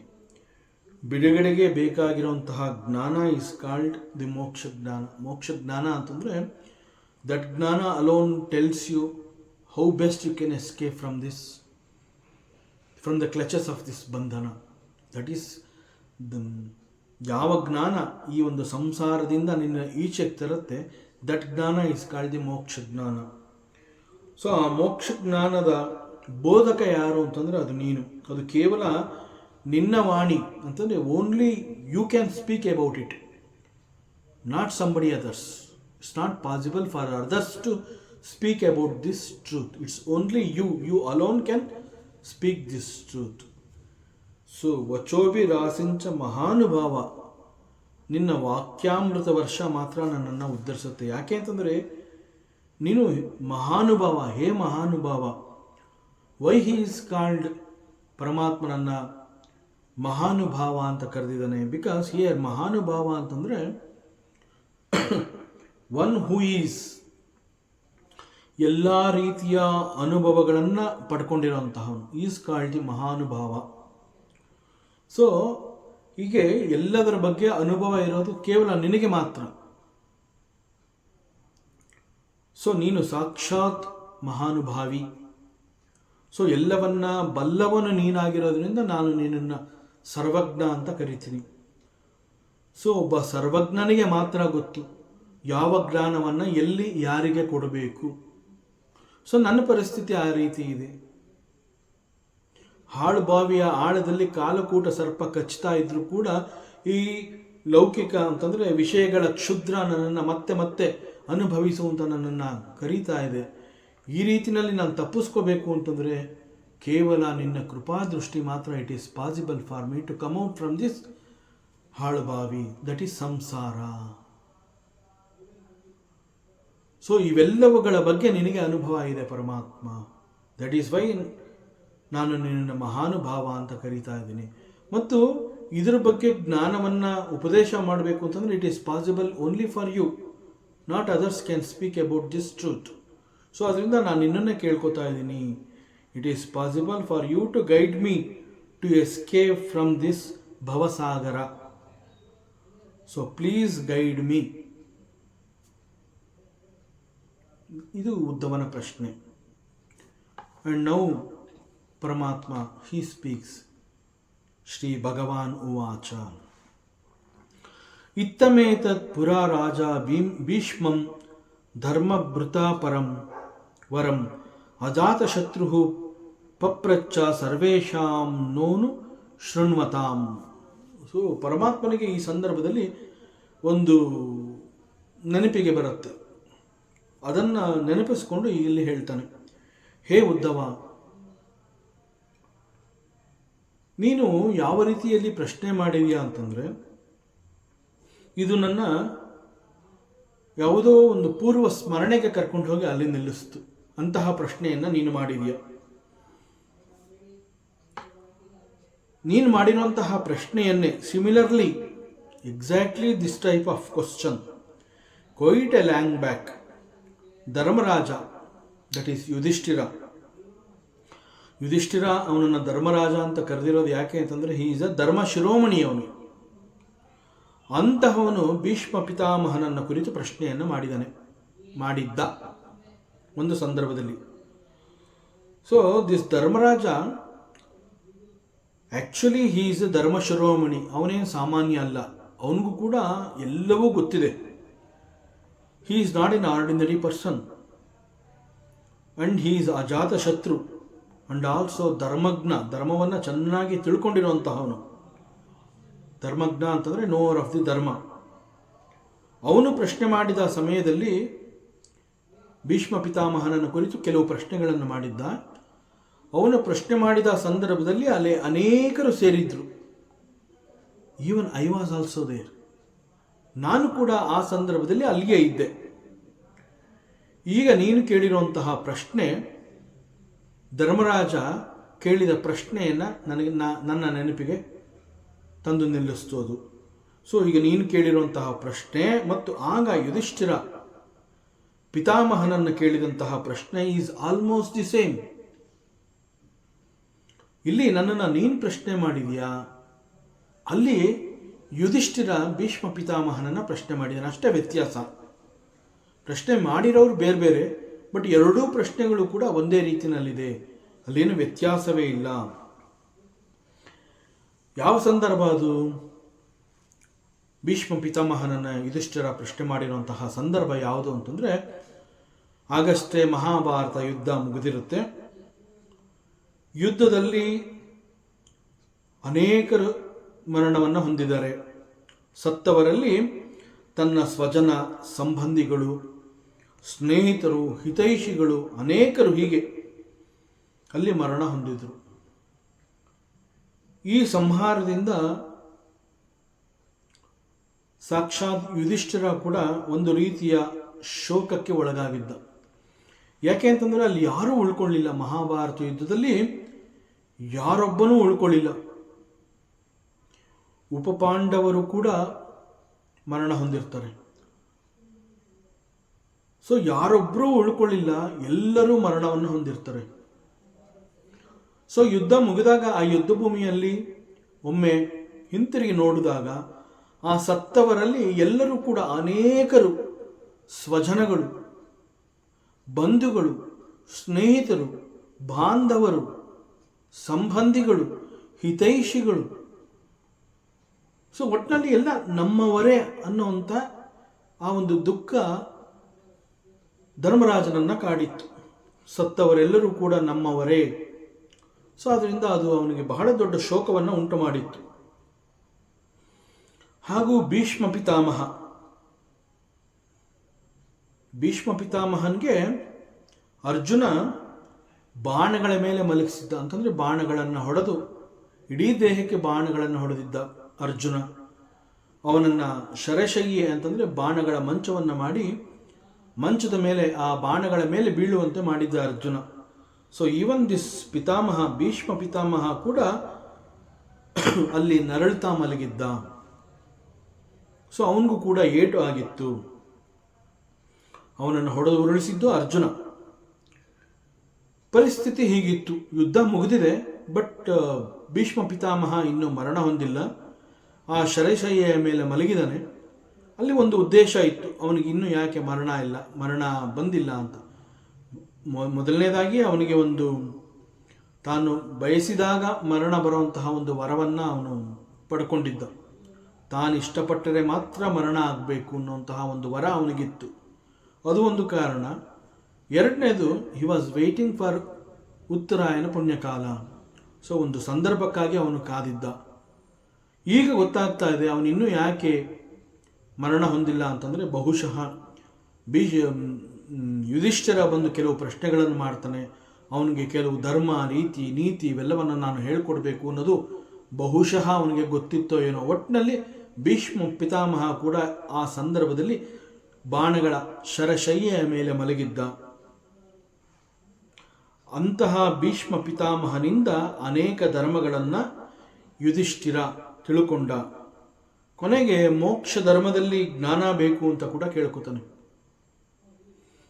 ಬಿಡುಗಡೆಗೆ ಬೇಕಾಗಿರುವಂತಹ ಜ್ಞಾನ ಇಸ್ ಕಾಲ್ಡ್ ದಿ ಮೋಕ್ಷ ಜ್ಞಾನ. ಮೋಕ್ಷ ಜ್ಞಾನ ಅಂತಂದರೆ ದಟ್ ಜ್ಞಾನ alone tells you how best you can escape from the clutches of this ಬಂಧನ. ದಟ್ ಈಸ್ ಯಾವ ಜ್ಞಾನ ಈ ಒಂದು ಸಂಸಾರದಿಂದ ನಿನ್ನ ಈಚೆಗೆ ತರುತ್ತೆ, ದಟ್ ಜ್ಞಾನ ಇಸ್ ಕಾಲ್ಡ್ ದಿ ಮೋಕ್ಷ ಜ್ಞಾನ. ಸೊ ಆ ಮೋಕ್ಷ ಜ್ಞಾನದ ಬೋಧಕ ಯಾರು ಅಂತಂದರೆ ಅದು ನೀನು. ಅದು ಕೇವಲ ನಿನ್ನ ವಾಣಿ ಅಂತಂದರೆ only you can speak about it, not somebody others. It's not possible for others to speak about this truth. It's only you alone can speak this truth. So ವಚೋಬಿ ರಾಸಿಂಚ ಮಹಾನುಭಾವ, ನಿನ್ನ ವಾಕ್ಯಾಮೃತ ವರ್ಷ ಮಾತ್ರ ನನ್ನನ್ನು ಉದ್ಧರಿಸುತ್ತೆ. ಯಾಕೆ ಅಂತಂದರೆ ನೀನು ಮಹಾನುಭಾವ. ಹೇ ಮಹಾನುಭಾವ. ವೈ ಹಿ ಈಸ್ ಕಾಲ್ಡ್, ಪರಮಾತ್ಮನನ್ನು ಮಹಾನುಭಾವ ಅಂತ ಕರೆದಿದ್ದಾನೆ? ಬಿಕಾಸ್ ಹಿಯರ್ ಮಹಾನುಭಾವ ಅಂತಂದರೆ ಒನ್ ಹೂ ಈಸ್, ಎಲ್ಲ ರೀತಿಯ ಅನುಭವಗಳನ್ನು ಪಡ್ಕೊಂಡಿರೋಂತಹವನು, is called the Mahanubhava. So ಹೀಗೆ ಎಲ್ಲದರ ಬಗ್ಗೆ ಅನುಭವ ಇರೋದು ಕೇವಲ ನಿನಗೆ ಮಾತ್ರ. ಸೊ ನೀನು ಸಾಕ್ಷಾತ್ ಮಹಾನುಭಾವಿ. ಸೊ ಎಲ್ಲವನ್ನ ಬಲ್ಲವನು ನೀನಾಗಿರೋದ್ರಿಂದ ನಾನು ನಿನ್ನನ್ನು ಸರ್ವಜ್ಞ ಅಂತ ಕರಿತೀನಿ. ಸೊ ಒಬ್ಬ ಸರ್ವಜ್ಞನಿಗೆ ಮಾತ್ರ ಗೊತ್ತು ಯಾವ ಜ್ಞಾನವನ್ನು ಎಲ್ಲಿ ಯಾರಿಗೆ ಕೊಡಬೇಕು. ಸೊ ನನ್ನ ಪರಿಸ್ಥಿತಿ ಆ ರೀತಿ ಇದೆ. ಹಾಳು ಬಾವಿಯ ಆಳದಲ್ಲಿ ಕಾಲಕೂಟ ಸರ್ಪ ಕಚ್ಚುತ್ತಾ ಇದ್ರೂ ಕೂಡ ಈ ಲೌಕಿಕ ಅಂತಂದರೆ ವಿಷಯಗಳ ಕ್ಷುದ್ರ ನನ್ನನ್ನು ಮತ್ತೆ ಮತ್ತೆ ಅನುಭವಿಸುವಂತ ನನ್ನನ್ನು ಕರೀತಾ ಇದೆ. ಈ ರೀತಿಯಲ್ಲಿ ನಾನು ತಪ್ಪಿಸ್ಕೋಬೇಕು ಅಂತಂದರೆ ಕೇವಲ ನಿನ್ನ ಕೃಪಾದೃಷ್ಟಿ ಮಾತ್ರ it is possible for me to come out from this ಹಾಳು ಬಾವಿ, ದಟ್ ಈಸ್ ಸಂಸಾರ. ಸೊ ಇವೆಲ್ಲವುಗಳ ಬಗ್ಗೆ ನಿನಗೆ ಅನುಭವ ಇದೆ ಪರಮಾತ್ಮ. ದಟ್ ಈಸ್ ವೈ ನಾನು ನಿನ್ನ ಮಹಾನುಭಾವ ಅಂತ ಕರೀತಾ ಇದ್ದೀನಿ. ಮತ್ತು ಇದರ ಬಗ್ಗೆ ಜ್ಞಾನವನ್ನು ಉಪದೇಶ ಮಾಡಬೇಕು ಅಂತಂದರೆ it is possible only for you, not others can speak about this truth. So ಅದರಿಂದ ನಾನು ನಿನ್ನನ್ನೇ ಕೇಳ್ಕೊತಾ ಇದ್ದೀನಿ, it is possible for you to guide me to escape from this bhavasagara. So please guide me. ಇದು ಉದ್ಧವನ ಪ್ರಶ್ನೆ. ಆ್ಯಂಡ್ ನೌ ಪರಮಾತ್ಮ ಹಿ speaks. Shri Bhagavan ಉವಾಚ ಇತ್ತಮೇತತ್ ಪುರಾ ರಾಜ ಭೀಷ್ಮಂ ಧರ್ಮಭೃತಾ ಪರಂ ವರಂ ಅಜಾತಶತ್ರು ಪಪ್ರಚ್ಚ ಸರ್ವೇಷಾಂ ನೋನು ಶೃಣ್ವತಾಂ. ಸೊ ಪರಮಾತ್ಮನಿಗೆ ಈ ಸಂದರ್ಭದಲ್ಲಿ ಒಂದು ನೆನಪಿಗೆ ಬರುತ್ತೆ. ಅದನ್ನು ನೆನಪಿಸಿಕೊಂಡು ಇಲ್ಲಿ ಹೇಳ್ತಾನೆ, ಹೇ ಉದ್ಧವ, ನೀನು ಯಾವ ರೀತಿಯಲ್ಲಿ ಪ್ರಶ್ನೆ ಮಾಡಿದೀಯಾ ಅಂತಂದರೆ ಇದು ನನ್ನ ಯಾವುದೋ ಒಂದು ಪೂರ್ವ ಸ್ಮರಣೆಗೆ ಕರ್ಕೊಂಡು ಹೋಗಿ ಅಲ್ಲಿ ನಿಲ್ಲಿಸ್ತು. ಅಂತಹ ಪ್ರಶ್ನೆಯನ್ನು ನೀನು ಮಾಡಿದೀಯ. ನೀನು ಮಾಡಿರುವಂತಹ ಪ್ರಶ್ನೆಯನ್ನೇ similarly exactly this type of question quite a long back Dharmaraja, that is Yudhishthira ಅವನನ್ನು ಧರ್ಮರಾಜ ಅಂತ ಕರೆದಿರೋದು ಯಾಕೆ ಅಂತಂದರೆ ಹಿ ಈಸ್ ಅ ಧರ್ಮ ಶಿರೋಮಣಿ. ಅವನು ಅಂತಹವನು ಭೀಷ್ಮ ಪಿತಾಮಹನನ್ನು ಕುರಿತು ಪ್ರಶ್ನೆಯನ್ನು ಮಾಡಿದ್ದ ಒಂದು ಸಂದರ್ಭದಲ್ಲಿ. So this Dharmaraja actually he is a dharma shiromani. ಅವನೇನು ಸಾಮಾನ್ಯ ಅಲ್ಲ, ಅವನಿಗೂ ಕೂಡ ಎಲ್ಲವೂ ಗೊತ್ತಿದೆ. He is not an ordinary person and he is Ajatashatru and also ಧರ್ಮಜ್ಞ. ಧರ್ಮವನ್ನು ಚೆನ್ನಾಗಿ ತಿಳ್ಕೊಂಡಿರುವಂತಹವನು. ಧರ್ಮಜ್ಞ ಅಂತಂದರೆ ನೋವರ್ ಆಫ್ ದಿ ಧರ್ಮ. ಅವನು ಪ್ರಶ್ನೆ ಮಾಡಿದ ಸಮಯದಲ್ಲಿ ಭೀಷ್ಮ ಪಿತಾಮಹನನ್ನು ಕುರಿತು ಕೆಲವು ಪ್ರಶ್ನೆಗಳನ್ನು ಮಾಡಿದ್ದ. ಅವನು ಪ್ರಶ್ನೆ ಮಾಡಿದ ಸಂದರ್ಭದಲ್ಲಿ ಅಲ್ಲಿ ಅನೇಕರು ಸೇರಿದ್ರು. Even I was also there. ನಾನು ಕೂಡ ಆ ಸಂದರ್ಭದಲ್ಲಿ ಅಲ್ಲಿಯೇ ಇದ್ದೆ. ಈಗ ನೀನು ಕೇಳಿರುವಂತಹ ಪ್ರಶ್ನೆ, ಧರ್ಮರಾಜ ಕೇಳಿದ ಪ್ರಶ್ನೆಯನ್ನು ನನ್ನ ನೆನಪಿಗೆ ತಂದು ನಿಲ್ಲಿಸ್ತೋದು. ಸೊ ಈಗ ನೀನು ಕೇಳಿರುವಂತಹ ಪ್ರಶ್ನೆ ಮತ್ತು ಆಗ ಯುಧಿಷ್ಠಿರ ಪಿತಾಮಹನನ್ನು ಕೇಳಿದಂತಹ ಪ್ರಶ್ನೆ ಈಸ್ ಆಲ್ಮೋಸ್ಟ್ ದಿ ಸೇಮ್. ಇಲ್ಲಿ ನನ್ನನ್ನು ನೀನು ಪ್ರಶ್ನೆ ಮಾಡಿದೀಯಾ, ಅಲ್ಲಿ ಯುಧಿಷ್ಠಿರ ಭೀಷ್ಮ ಪಿತಾಮಹನನ್ನು ಪ್ರಶ್ನೆ ಮಾಡಿದ್ದಾನೆ, ಅಷ್ಟೇ ವ್ಯತ್ಯಾಸ. ಪ್ರಶ್ನೆ ಮಾಡಿರೋರು ಬೇರೆ ಬೇರೆ, ಬಟ್ ಎರಡೂ ಪ್ರಶ್ನೆಗಳು ಕೂಡ ಒಂದೇ ರೀತಿಯಲ್ಲಿದೆ, ಅಲ್ಲೇನು ವ್ಯತ್ಯಾಸವೇ ಇಲ್ಲ. ಯಾವ ಸಂದರ್ಭ ಅದು? ಭೀಷ್ಮ ಪಿತಾಮಹನನ್ನು ಯುಧಿಷ್ಠಿರ ಪ್ರಶ್ನೆ ಮಾಡಿರುವಂತಹ ಸಂದರ್ಭ ಯಾವುದು ಅಂತಂದರೆ, ಆಗಷ್ಟೇ ಮಹಾಭಾರತ ಯುದ್ಧ ಮುಗಿದಿರುತ್ತೆ. ಯುದ್ಧದಲ್ಲಿ ಅನೇಕರು ಮರಣವನ್ನು ಹೊಂದಿದ್ದಾರೆ. ಸತ್ತವರಲ್ಲಿ ತನ್ನ ಸ್ವಜನ ಸಂಬಂಧಿಗಳು, ಸ್ನೇಹಿತರು, ಹಿತೈಷಿಗಳು ಅನೇಕರು ಹೀಗೆ ಅಲ್ಲಿ ಮರಣ ಹೊಂದಿದರು. ಈ ಸಂಹಾರದಿಂದ ಸಾಕ್ಷಾತ್ ಯುಧಿಷ್ಠಿರ ಕೂಡ ಒಂದು ರೀತಿಯ ಶೋಕಕ್ಕೆ ಒಳಗಾಗಿದ್ದ. ಯಾಕೆ ಅಂತಂದರೆ ಅಲ್ಲಿ ಯಾರೂ ಉಳ್ಕೊಳ್ಳಿಲ್ಲ. ಮಹಾಭಾರತ ಯುದ್ಧದಲ್ಲಿ ಯಾರೊಬ್ಬನೂ ಉಳ್ಕೊಳ್ಳಿಲ್ಲ. ಉಪಪಾಂಡವರು ಕೂಡ ಮರಣ ಹೊಂದಿರ್ತಾರೆ. ಸೊ ಯಾರೊಬ್ಬರೂ ಉಳ್ಕೊಳ್ಳಿಲ್ಲ, ಎಲ್ಲರೂ ಮರಣವನ್ನು ಹೊಂದಿರ್ತಾರೆ. ಸೊ ಯುದ್ಧ ಮುಗಿದಾಗ ಆ ಯುದ್ಧ ಭೂಮಿಯಲ್ಲಿ ಒಮ್ಮೆ ಹಿಂತಿರುಗಿ ನೋಡಿದಾಗ ಆ ಸತ್ತವರಲ್ಲಿ ಎಲ್ಲರೂ ಕೂಡ ಅನೇಕರು ಸ್ವಜನಗಳು, ಬಂಧುಗಳು, ಸ್ನೇಹಿತರು, ಬಾಂಧವರು, ಸಂಬಂಧಿಗಳು, ಹಿತೈಷಿಗಳು, ಸೊ ಒಟ್ಟಿನಲ್ಲಿ ಎಲ್ಲ ನಮ್ಮವರೇ ಅನ್ನುವಂಥ ಆ ಒಂದು ದುಃಖ ಧರ್ಮರಾಜನನ್ನು ಕಾಡಿತ್ತು. ಸತ್ತವರೆಲ್ಲರೂ ಕೂಡ ನಮ್ಮವರೇ. ಸೊ ಅದರಿಂದ ಅದು ಅವನಿಗೆ ಬಹಳ ದೊಡ್ಡ ಶೋಕವನ್ನು ಉಂಟು ಮಾಡಿತ್ತು. ಹಾಗೂ ಭೀಷ್ಮ ಪಿತಾಮಹನ್ಗೆ ಅರ್ಜುನ ಬಾಣಗಳ ಮೇಲೆ ಮಲಗಿಸಿದ್ದ. ಅಂತಂದರೆ ಬಾಣಗಳನ್ನು ಹೊಡೆದು, ಇಡೀ ದೇಹಕ್ಕೆ ಬಾಣಗಳನ್ನು ಹೊಡೆದಿದ್ದ ಅರ್ಜುನ. ಅವನನ್ನು ಶರಶಯ್ಯೆ ಅಂತಂದರೆ ಬಾಣಗಳ ಮಂಚವನ್ನು ಮಾಡಿ ಮಂಚದ ಮೇಲೆ ಆ ಬಾಣಗಳ ಮೇಲೆ ಬೀಳುವಂತೆ ಮಾಡಿದ್ದ ಅರ್ಜುನ. ಸೊ ಈವನ್ ದಿಸ್ ಪಿತಾಮಹ, ಭೀಷ್ಮ ಪಿತಾಮಹ ಕೂಡ ಅಲ್ಲಿ ನರಳ್ತಾ ಮಲಗಿದ್ದ. ಸೊ ಅವನಿಗೂ ಕೂಡ ಏಟು ಆಗಿತ್ತು. ಅವನನ್ನು ಹೊಡೆದು ಉರುಳಿಸಿದ್ದು ಅರ್ಜುನ. ಪರಿಸ್ಥಿತಿ ಹೀಗಿತ್ತು. ಯುದ್ಧ ಮುಗಿದಿದೆ, ಬಟ್ ಭೀಷ್ಮ ಪಿತಾಮಹ ಇನ್ನೂ ಮರಣ ಹೊಂದಿಲ್ಲ. ಆ ಶರಶಯ್ಯೆಯ ಮೇಲೆ ಮಲಗಿದಾನೆ. ಅಲ್ಲಿ ಒಂದು ಉದ್ದೇಶ ಇತ್ತು, ಅವನಿಗೆ ಇನ್ನೂ ಯಾಕೆ ಮರಣ ಬಂದಿಲ್ಲ ಅಂತ. ಮೊದಲನೇದಾಗಿ ಅವನಿಗೆ ಒಂದು ತಾನು ಬಯಸಿದಾಗ ಮರಣ ಬರುವಂತಹ ಒಂದು ವರವನ್ನು ಅವನು ಪಡ್ಕೊಂಡಿದ್ದ. ತಾನು ಇಷ್ಟಪಟ್ಟರೆ ಮಾತ್ರ ಮರಣ ಆಗಬೇಕು ಅನ್ನುವಂತಹ ಒಂದು ವರ ಅವನಿಗಿತ್ತು. ಅದು ಒಂದು ಕಾರಣ. ಎರಡನೇದು, he was waiting for uttarayana punyakala. So ಒಂದು ಸಂದರ್ಭಕ್ಕಾಗಿ ಅವನು ಕಾದಿದ್ದ. ಈಗ ಗೊತ್ತಾಗ್ತಾ ಇದೆ ಅವನಿನ್ನೂ ಯಾಕೆ ಮರಣ ಹೊಂದಿಲ್ಲ ಅಂತಂದರೆ, ಬಹುಶಃ ಯುಧಿಷ್ಠಿರ ಬಂದು ಕೆಲವು ಪ್ರಶ್ನೆಗಳನ್ನು ಮಾಡ್ತಾನೆ. ಅವನಿಗೆ ಕೆಲವು ಧರ್ಮ, ರೀತಿ, ನೀತಿ ಇವೆಲ್ಲವನ್ನು ನಾನು ಹೇಳ್ಕೊಡ್ಬೇಕು ಅನ್ನೋದು ಬಹುಶಃ ಅವನಿಗೆ ಗೊತ್ತಿತ್ತೋ ಏನೋ. ಒಟ್ಟಿನಲ್ಲಿ ಭೀಷ್ಮ ಪಿತಾಮಹ ಕೂಡ ಆ ಸಂದರ್ಭದಲ್ಲಿ ಬಾಣಗಳ ಶರಶಯ್ಯೆಯ ಮೇಲೆ ಮಲಗಿದ್ದ. ಅಂತಹ ಭೀಷ್ಮ ಪಿತಾಮಹನಿಂದ ಅನೇಕ ಧರ್ಮಗಳನ್ನು ಯುಧಿಷ್ಠಿರ ತಿಳ್ಕೊಂಡ. ಕೊನೆಗೆ ಮೋಕ್ಷ ಧರ್ಮದಲ್ಲಿ ಜ್ಞಾನ ಬೇಕು ಅಂತ ಕೂಡ ಕೇಳ್ಕೊತಾನೆ.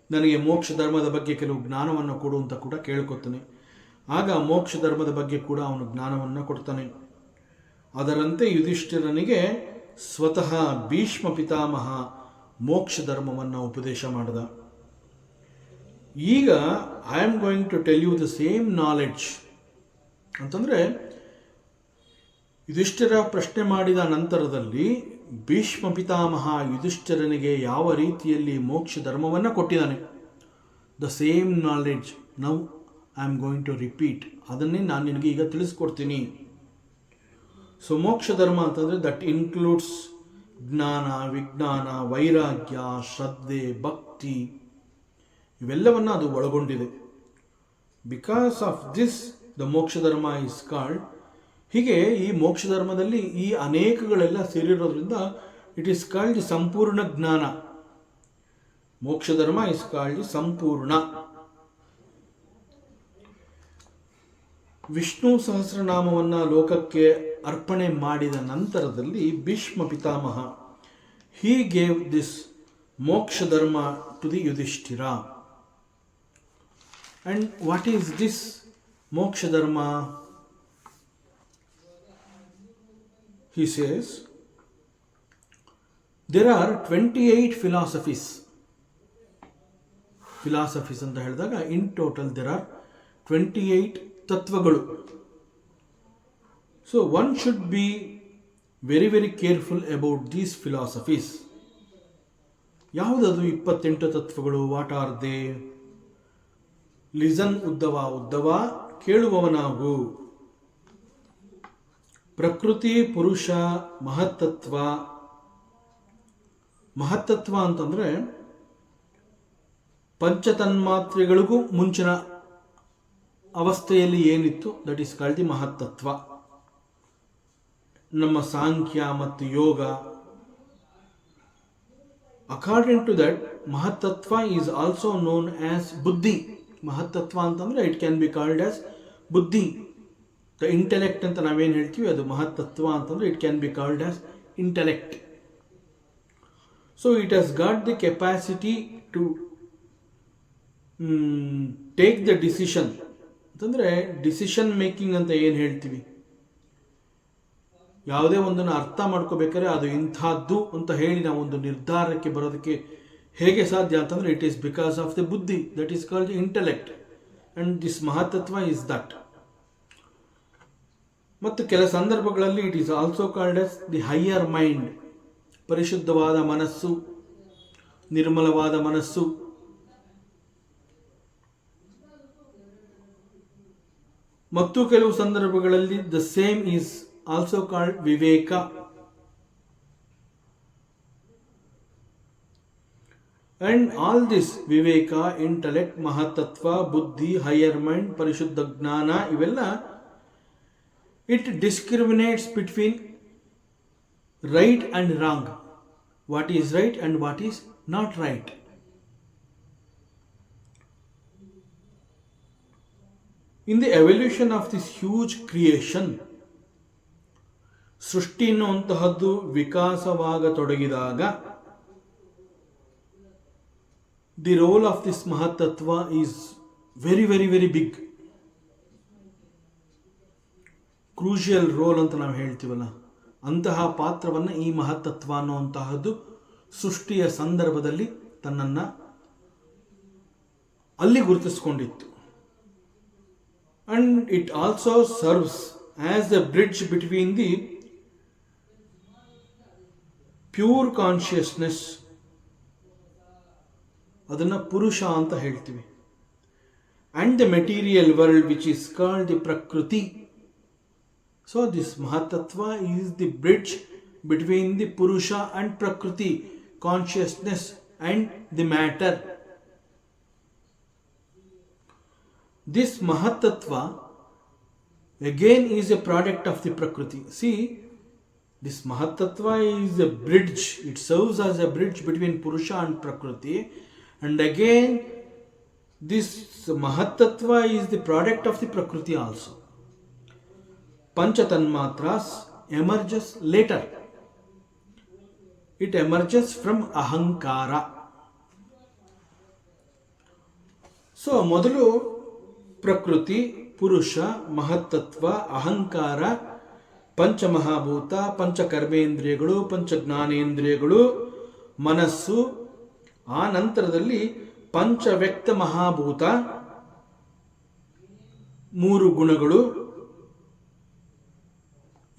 ನನಗೆ ಮೋಕ್ಷ ಧರ್ಮದ ಬಗ್ಗೆ ಕೆಲವು ಜ್ಞಾನವನ್ನು ಕೊಡು ಅಂತ ಕೂಡ ಕೇಳ್ಕೊತಾನೆ. ಆಗ ಮೋಕ್ಷ ಧರ್ಮದ ಬಗ್ಗೆ ಕೂಡ ಅವನು ಜ್ಞಾನವನ್ನು ಕೊಡ್ತಾನೆ. ಅದರಂತೆ ಯುಧಿಷ್ಠಿರನಿಗೆ ಸ್ವತಃ ಭೀಷ್ಮ ಪಿತಾಮಹ ಮೋಕ್ಷ ಧರ್ಮವನ್ನು ಉಪದೇಶ ಮಾಡಿದ. ಈಗ I am going to tell you the same knowledge ಅಂತಂದರೆ, ಯುಧಿಷ್ಠಿರ ಪ್ರಶ್ನೆ ಮಾಡಿದ ನಂತರದಲ್ಲಿ ಭೀಷ್ಮ ಪಿತಾಮಹ ಯುಧಿಷ್ಠಿರನಿಗೆ ಯಾವ ರೀತಿಯಲ್ಲಿ ಮೋಕ್ಷ ಧರ್ಮವನ್ನು ಕೊಟ್ಟಿದ್ದಾನೆ, the same knowledge now I am going to repeat. ಅದನ್ನೇ ನಾನು ನಿನಗೆ ಈಗ ತಿಳಿಸ್ಕೊಡ್ತೀನಿ. ಸೊ ಮೋಕ್ಷ ಧರ್ಮ ಅಂತಂದರೆ ದಟ್ ಇನ್ಕ್ಲೂಡ್ಸ್ ಜ್ಞಾನ, ವಿಜ್ಞಾನ, ವೈರಾಗ್ಯ, ಶ್ರದ್ಧೆ, ಭಕ್ತಿ ಇವೆಲ್ಲವನ್ನು ಅದು ಒಳಗೊಂಡಿದೆ. ಬಿಕಾಸ್ ಆಫ್ ದಿಸ್ ದ ಮೋಕ್ಷ ಧರ್ಮ ಇಸ್ ಕಾಲ್ಡ್ ಹೀಗೆ ಈ ಮೋಕ್ಷ ಧರ್ಮದಲ್ಲಿ ಈ ಅನೇಕಗಳೆಲ್ಲ ಸೇರಿರೋದ್ರಿಂದ ಇಟ್ ಈಸ್ ಕಾಲ್ಡ್ ದಿ ಸಂಪೂರ್ಣ ಜ್ಞಾನ. ಮೋಕ್ಷ ಧರ್ಮ ಇಸ್ ಕಾಲ್ಡ್ ದಿ ಸಂಪೂರ್ಣ. ವಿಷ್ಣು ಸಹಸ್ರನಾಮವನ್ನು ಲೋಕಕ್ಕೆ ಅರ್ಪಣೆ ಮಾಡಿದ ನಂತರದಲ್ಲಿ ಭೀಷ್ಮ ಪಿತಾಮಹ he gave this moksha dharma to the Yudhishthira. And what is this moksha dharma? He says there are 28 philosophies ಅಂತ ಹೇಳಿದಾಗ in total there are 28 ತತ್ವಗಳು. So one should be very very careful about these philosophies. ಯಾವುದದು 28 ತತ್ವಗಳು? What are they? Listen Uddhava ಕೇಳುವವನಾಗು. ಪ್ರಕೃತಿ, ಪುರುಷ, ಮಹತ್ತತ್ವ. ಮಹತ್ತತ್ವ ಅಂತಂದ್ರೆ ಪಂಚತನ್ಮಾತ್ರೆಗಳಿಗೂ ಮುಂಚಿನ ಅವಸ್ಥೆಯಲ್ಲಿ ಏನಿತ್ತು, that is called the mahattattva. ನಮ್ಮ ಸಾಂಖ್ಯ ಮತ್ತು Yoga, according to that mahattattva is also known as buddhi. ಮಹತ್ತತ್ವ ಅಂತಂದ್ರೆ it can be called as buddhi. The intellect ಅಂತ ನಾವೇನು ಹೇಳ್ತೀವಿ ಅದು ಮಹತ್ತತ್ವ ಅಂತಂದ್ರೆ it can be called as intellect. So it has got the capacity to take the decision ಅಂತಂದ್ರೆ ಡಿಸಿಷನ್ ಮೇಕಿಂಗ್ ಅಂತ ಏನು ಹೇಳ್ತೀವಿ, ಯಾವುದೇ ಒಂದನ್ನು ಅರ್ಥ ಮಾಡ್ಕೋಬೇಕಾದ್ರೆ ಅದು ಇಂಥದ್ದು ಅಂತ ಹೇಳಿ ನಾವು ಒಂದು ನಿರ್ಧಾರಕ್ಕೆ ಬರೋದಕ್ಕೆ ಹೇಗೆ ಸಾಧ್ಯ ಅಂತಂದ್ರೆ it is because of the buddhi, that is called the intellect. And this mahattattva is that. ಮತ್ತು ಕೆಲ ಸಂದರ್ಭಗಳಲ್ಲಿ it is also called as the higher mind. ಪರಿಶುದ್ಧವಾದ ಮನಸ್ಸು, ನಿರ್ಮಲವಾದ ಮನಸ್ಸು. ಮತ್ತು ಕೆಲವು ಸಂದರ್ಭಗಳಲ್ಲಿ the same is also called viveka. And all this viveka, intellect, mahattattva, buddhi, higher mind, ಪರಿಶುದ್ಧ ಜ್ಞಾನ, ಇವೆಲ್ಲ it discriminates between right and wrong. What is right and what is not right. In the evolution of this huge creation, ಸೃಷ್ಟಿ ಎನ್ನುವಂತಹದ್ದು ವಿಕಾಸವಾಗತೊಡಗಿದಾಗ the role of this mahattattva is very very very big. Crucial role ಅಂತ ನಾವು ಹೇಳ್ತೀವಲ್ಲ, ಅಂತಹ ಪಾತ್ರವನ್ನು ಈ ಮಹತ್ತತ್ವ ಅನ್ನುವಂತಹದ್ದು ಸೃಷ್ಟಿಯ ಸಂದರ್ಭದಲ್ಲಿ ತನ್ನನ್ನು ಅಲ್ಲಿ ಗುರುತಿಸಿಕೊಂಡಿತ್ತು. And it also serves as a bridge between the pure consciousness, ಅದನ್ನು ಪುರುಷ ಅಂತ ಹೇಳ್ತೀವಿ, and the material world which is called the prakriti. So this mahatattva is the bridge between the purusha and prakriti, consciousness and the matter. This Mahatattva again is a product of the Prakriti. See, this Mahatattva is a bridge. It serves as a bridge between Purusha and Prakriti. And again, this Mahatattva is the product of the Prakriti also. Panchatanmatras emerges later. It emerges from Ahankara. So, ಮೊದಲು ಪ್ರಕೃತಿ, ಪುರುಷ, ಮಹತ್ತತ್ವ, ಅಹಂಕಾರ, ಪಂಚಮಹಾಭೂತ, ಪಂಚಕರ್ಮೇಂದ್ರಿಯಗಳು, ಪಂಚಜ್ಞಾನೇಂದ್ರಿಯಗಳು, ಮನಸ್ಸು, ಆ ನಂತರದಲ್ಲಿ ಪಂಚವ್ಯಕ್ತ ಮಹಾಭೂತ, 3 ಗುಣಗಳು,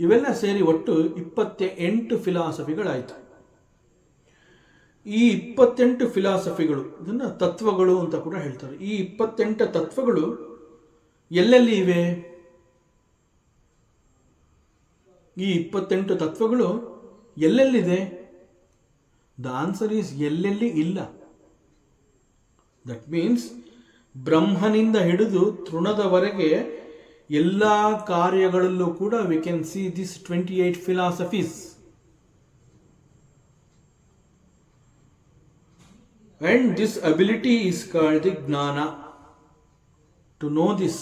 ಇವೆಲ್ಲ ಸೇರಿ ಒಟ್ಟು 28 ಫಿಲಾಸಫಿಗಳಾಯಿತು. ಈ 28 ಫಿಲಾಸಫಿಗಳು, ಇದನ್ನು ತತ್ವಗಳು ಅಂತ ಕೂಡ ಹೇಳ್ತಾರೆ. ಈ 28 ತತ್ವಗಳು ಎಲ್ಲೆಲ್ಲಿ ಇವೆ? ಈ 28 ತತ್ವಗಳು ಎಲ್ಲೆಲ್ಲಿದೆ? ದ ಆನ್ಸರ್ ಈಸ್ ಎಲ್ಲೆಲ್ಲಿ ಇಲ್ಲ. ದಟ್ ಮೀನ್ಸ್ ಬ್ರಹ್ಮನಿಂದ ಹಿಡಿದು ತೃಣದವರೆಗೆ ಎಲ್ಲ ಕಾರ್ಯಗಳಲ್ಲೂ ಕೂಡ we can see this 28 philosophies. And this ability is called the ಜ್ಞಾನ. To know this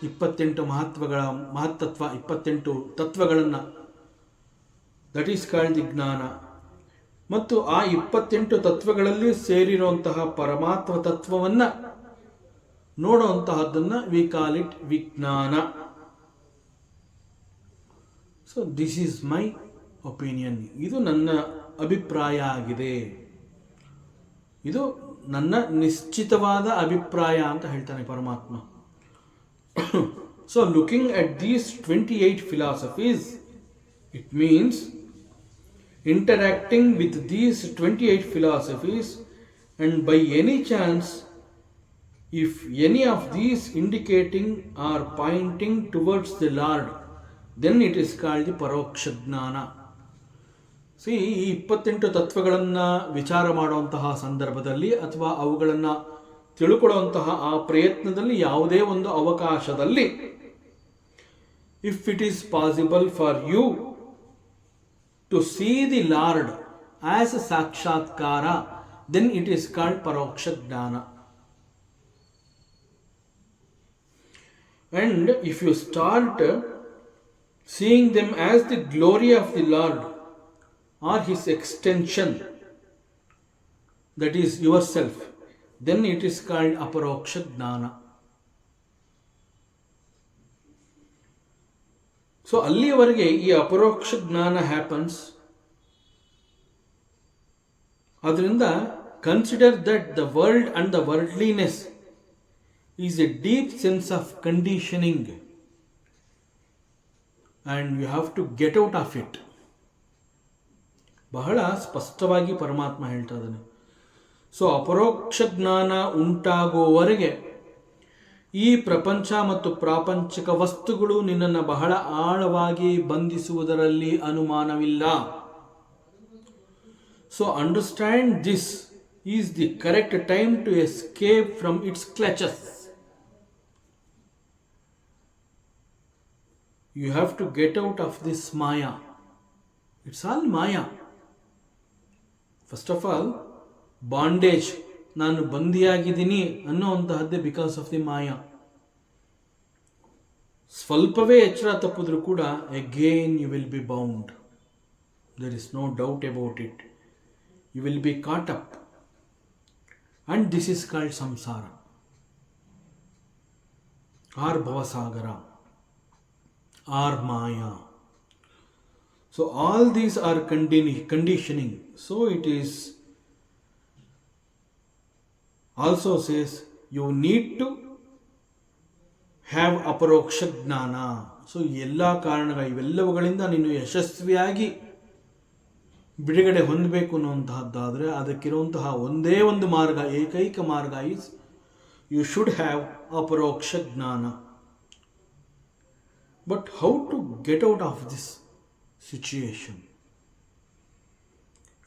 28 ಮಹತ್ತತ್ವ 28 ತತ್ವಗಳನ್ನು, ದಟ್ ಈಸ್ ಕಾಲ್ಡ್ ದಿ ಜ್ಞಾನ. ಮತ್ತು ಆ 28 ತತ್ವಗಳಲ್ಲಿ ಸೇರಿರುವಂತಹ ಪರಮಾತ್ಮ ತತ್ವವನ್ನು ನೋಡುವಂತಹದ್ದನ್ನು ವಿ ಕಾಲ್ ಇಟ್ ವಿಜ್ಞಾನ. So this is my opinion. ಇದು ನನ್ನ ಅಭಿಪ್ರಾಯ ಆಗಿದೆ, ಇದು ನನ್ನ ನಿಶ್ಚಿತವಾದ ಅಭಿಪ್ರಾಯ ಅಂತ ಹೇಳ್ತಾನೆ ಪರಮಾತ್ಮ. So looking at these 28 philosophies, it means interacting with these 28 philosophies, and by any chance if any of these indicating or pointing towards the Lord, then it is called the paroksha ಜ್ಞಾನ. ಈ 28 ತತ್ವಗಳನ್ನು ವಿಚಾರ ಮಾಡುವಂತಹ ಸಂದರ್ಭದಲ್ಲಿ ಅಥವಾ ಅವುಗಳನ್ನು ತಿಳ್ಕೊಳ್ಳುವಂತಹ ಆ ಪ್ರಯತ್ನದಲ್ಲಿ ಯಾವುದೇ ಒಂದು ಅವಕಾಶದಲ್ಲಿ, if it is possible for you to see the Lord as a sakshatkara, then it is called paroksha ಜ್ಞಾನ. And if you start seeing them as the glory of the Lord or his extension, that is yourself, then it is called aparoksha ಜ್ಞಾನ. So ಅಲ್ಲಿಯವರೆಗೆ ಈ ಅಪರೋಕ್ಷ ಜ್ಞಾನ happens. ಅದರಿಂದ consider that the world and the worldliness is a deep sense of conditioning and you have to get out of it. ಬಹಳ ಸ್ಪಷ್ಟವಾಗಿ ಪರಮಾತ್ಮ ಹೇಳ್ತಾ ಇದ್ದಾನೆ. ಸೊ ಅಪರೋಕ್ಷ ಜ್ಞಾನ ಉಂಟಾಗುವವರೆಗೆ ಈ ಪ್ರಪಂಚ ಮತ್ತು ಪ್ರಾಪಂಚಿಕ ವಸ್ತುಗಳು ನಿನ್ನನ್ನು ಬಹಳ ಆಳವಾಗಿ ಬಂಧಿಸುವುದರಲ್ಲಿ ಅನುಮಾನವಿಲ್ಲ. So understand this is the correct time to escape from its clutches. You have to get out of this maya. It's all maya. First of all bondage, ನಾನು ಬಂದಿಯಾಗಿದ್ದೀನಿ ಅನ್ನುವಂತಹದ್ದೇ ಬಿಕಾಸ್ ಆಫ್ ದಿ ಮಾಯಾ. ಸ್ವಲ್ಪವೇ ಎಚ್ಚರ ತಪ್ಪಿದ್ರೂ ಕೂಡ again you will be bound. There is no doubt about it. You will be caught up and this is called samsara or bhavasagara or maya. So all these are conditioning. So it is also says you need to have ಅಪರೋಕ್ಷ ಜ್ಞಾನ. So ಎಲ್ಲ ಕಾರಣಗಳು ಇವೆಲ್ಲವುಗಳಿಂದ ನೀನು ಯಶಸ್ವಿಯಾಗಿ ಬಿಡುಗಡೆ ಹೊಂದಬೇಕು ಅನ್ನುವಂತಹದ್ದಾದರೆ ಅದಕ್ಕಿರುವಂತಹ ಒಂದೇ ಒಂದು ಮಾರ್ಗ, ಏಕೈಕ ಮಾರ್ಗ ಈಸ್ ಯು ಶುಡ್ ಹ್ಯಾವ್ ಅಪರೋಕ್ಷ ಜ್ಞಾನ. But how to get out of this situation?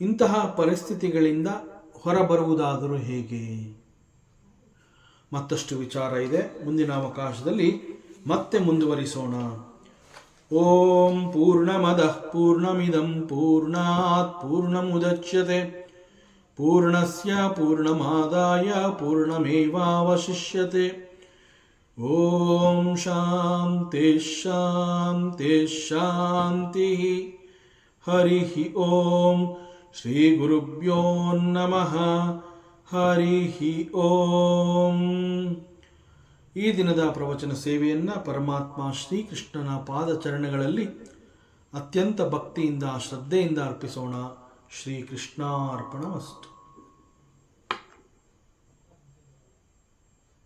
ಇಂತಹ ಪರಿಸ್ಥಿತಿಗಳಿಂದ ಹೊರಬರುವುದಾದರೂ ಹೇಗೆ? ಮತ್ತಷ್ಟು ವಿಚಾರ ಇದೆ, ಮುಂದಿನ ಅವಕಾಶದಲ್ಲಿ ಮತ್ತೆ ಮುಂದುವರಿಸೋಣ. ಓಂ ಪೂರ್ಣಮದಃ ಪೂರ್ಣಮಿದಂ ಪೂರ್ಣಾತ್ ಪೂರ್ಣಮುದಚ್ಯತೆ ಪೂರ್ಣಸ್ಯ ಪೂರ್ಣಮಾದಾಯ ಪೂರ್ಣಮೇವಾವಶಿಷ್ಯತೆ. ಓಂ ಶಾಂತಿ ಶಾಂತಿ ಶಾಂತಿ. ಹರಿ ಓಂ. ಶ್ರೀ ಗುರುಭ್ಯೋ ನಮಃ. ಹರಿ ಓಂ. ಈ ದಿನದ ಪ್ರವಚನ ಸೇವೆಯನ್ನು ಪರಮಾತ್ಮ ಶ್ರೀಕೃಷ್ಣನ ಪಾದಚರಣಗಳಲ್ಲಿ ಅತ್ಯಂತ ಭಕ್ತಿಯಿಂದ ಶ್ರದ್ಧೆಯಿಂದ ಅರ್ಪಿಸೋಣ. ಶ್ರೀಕೃಷ್ಣಾರ್ಪಣಮಸ್ತು.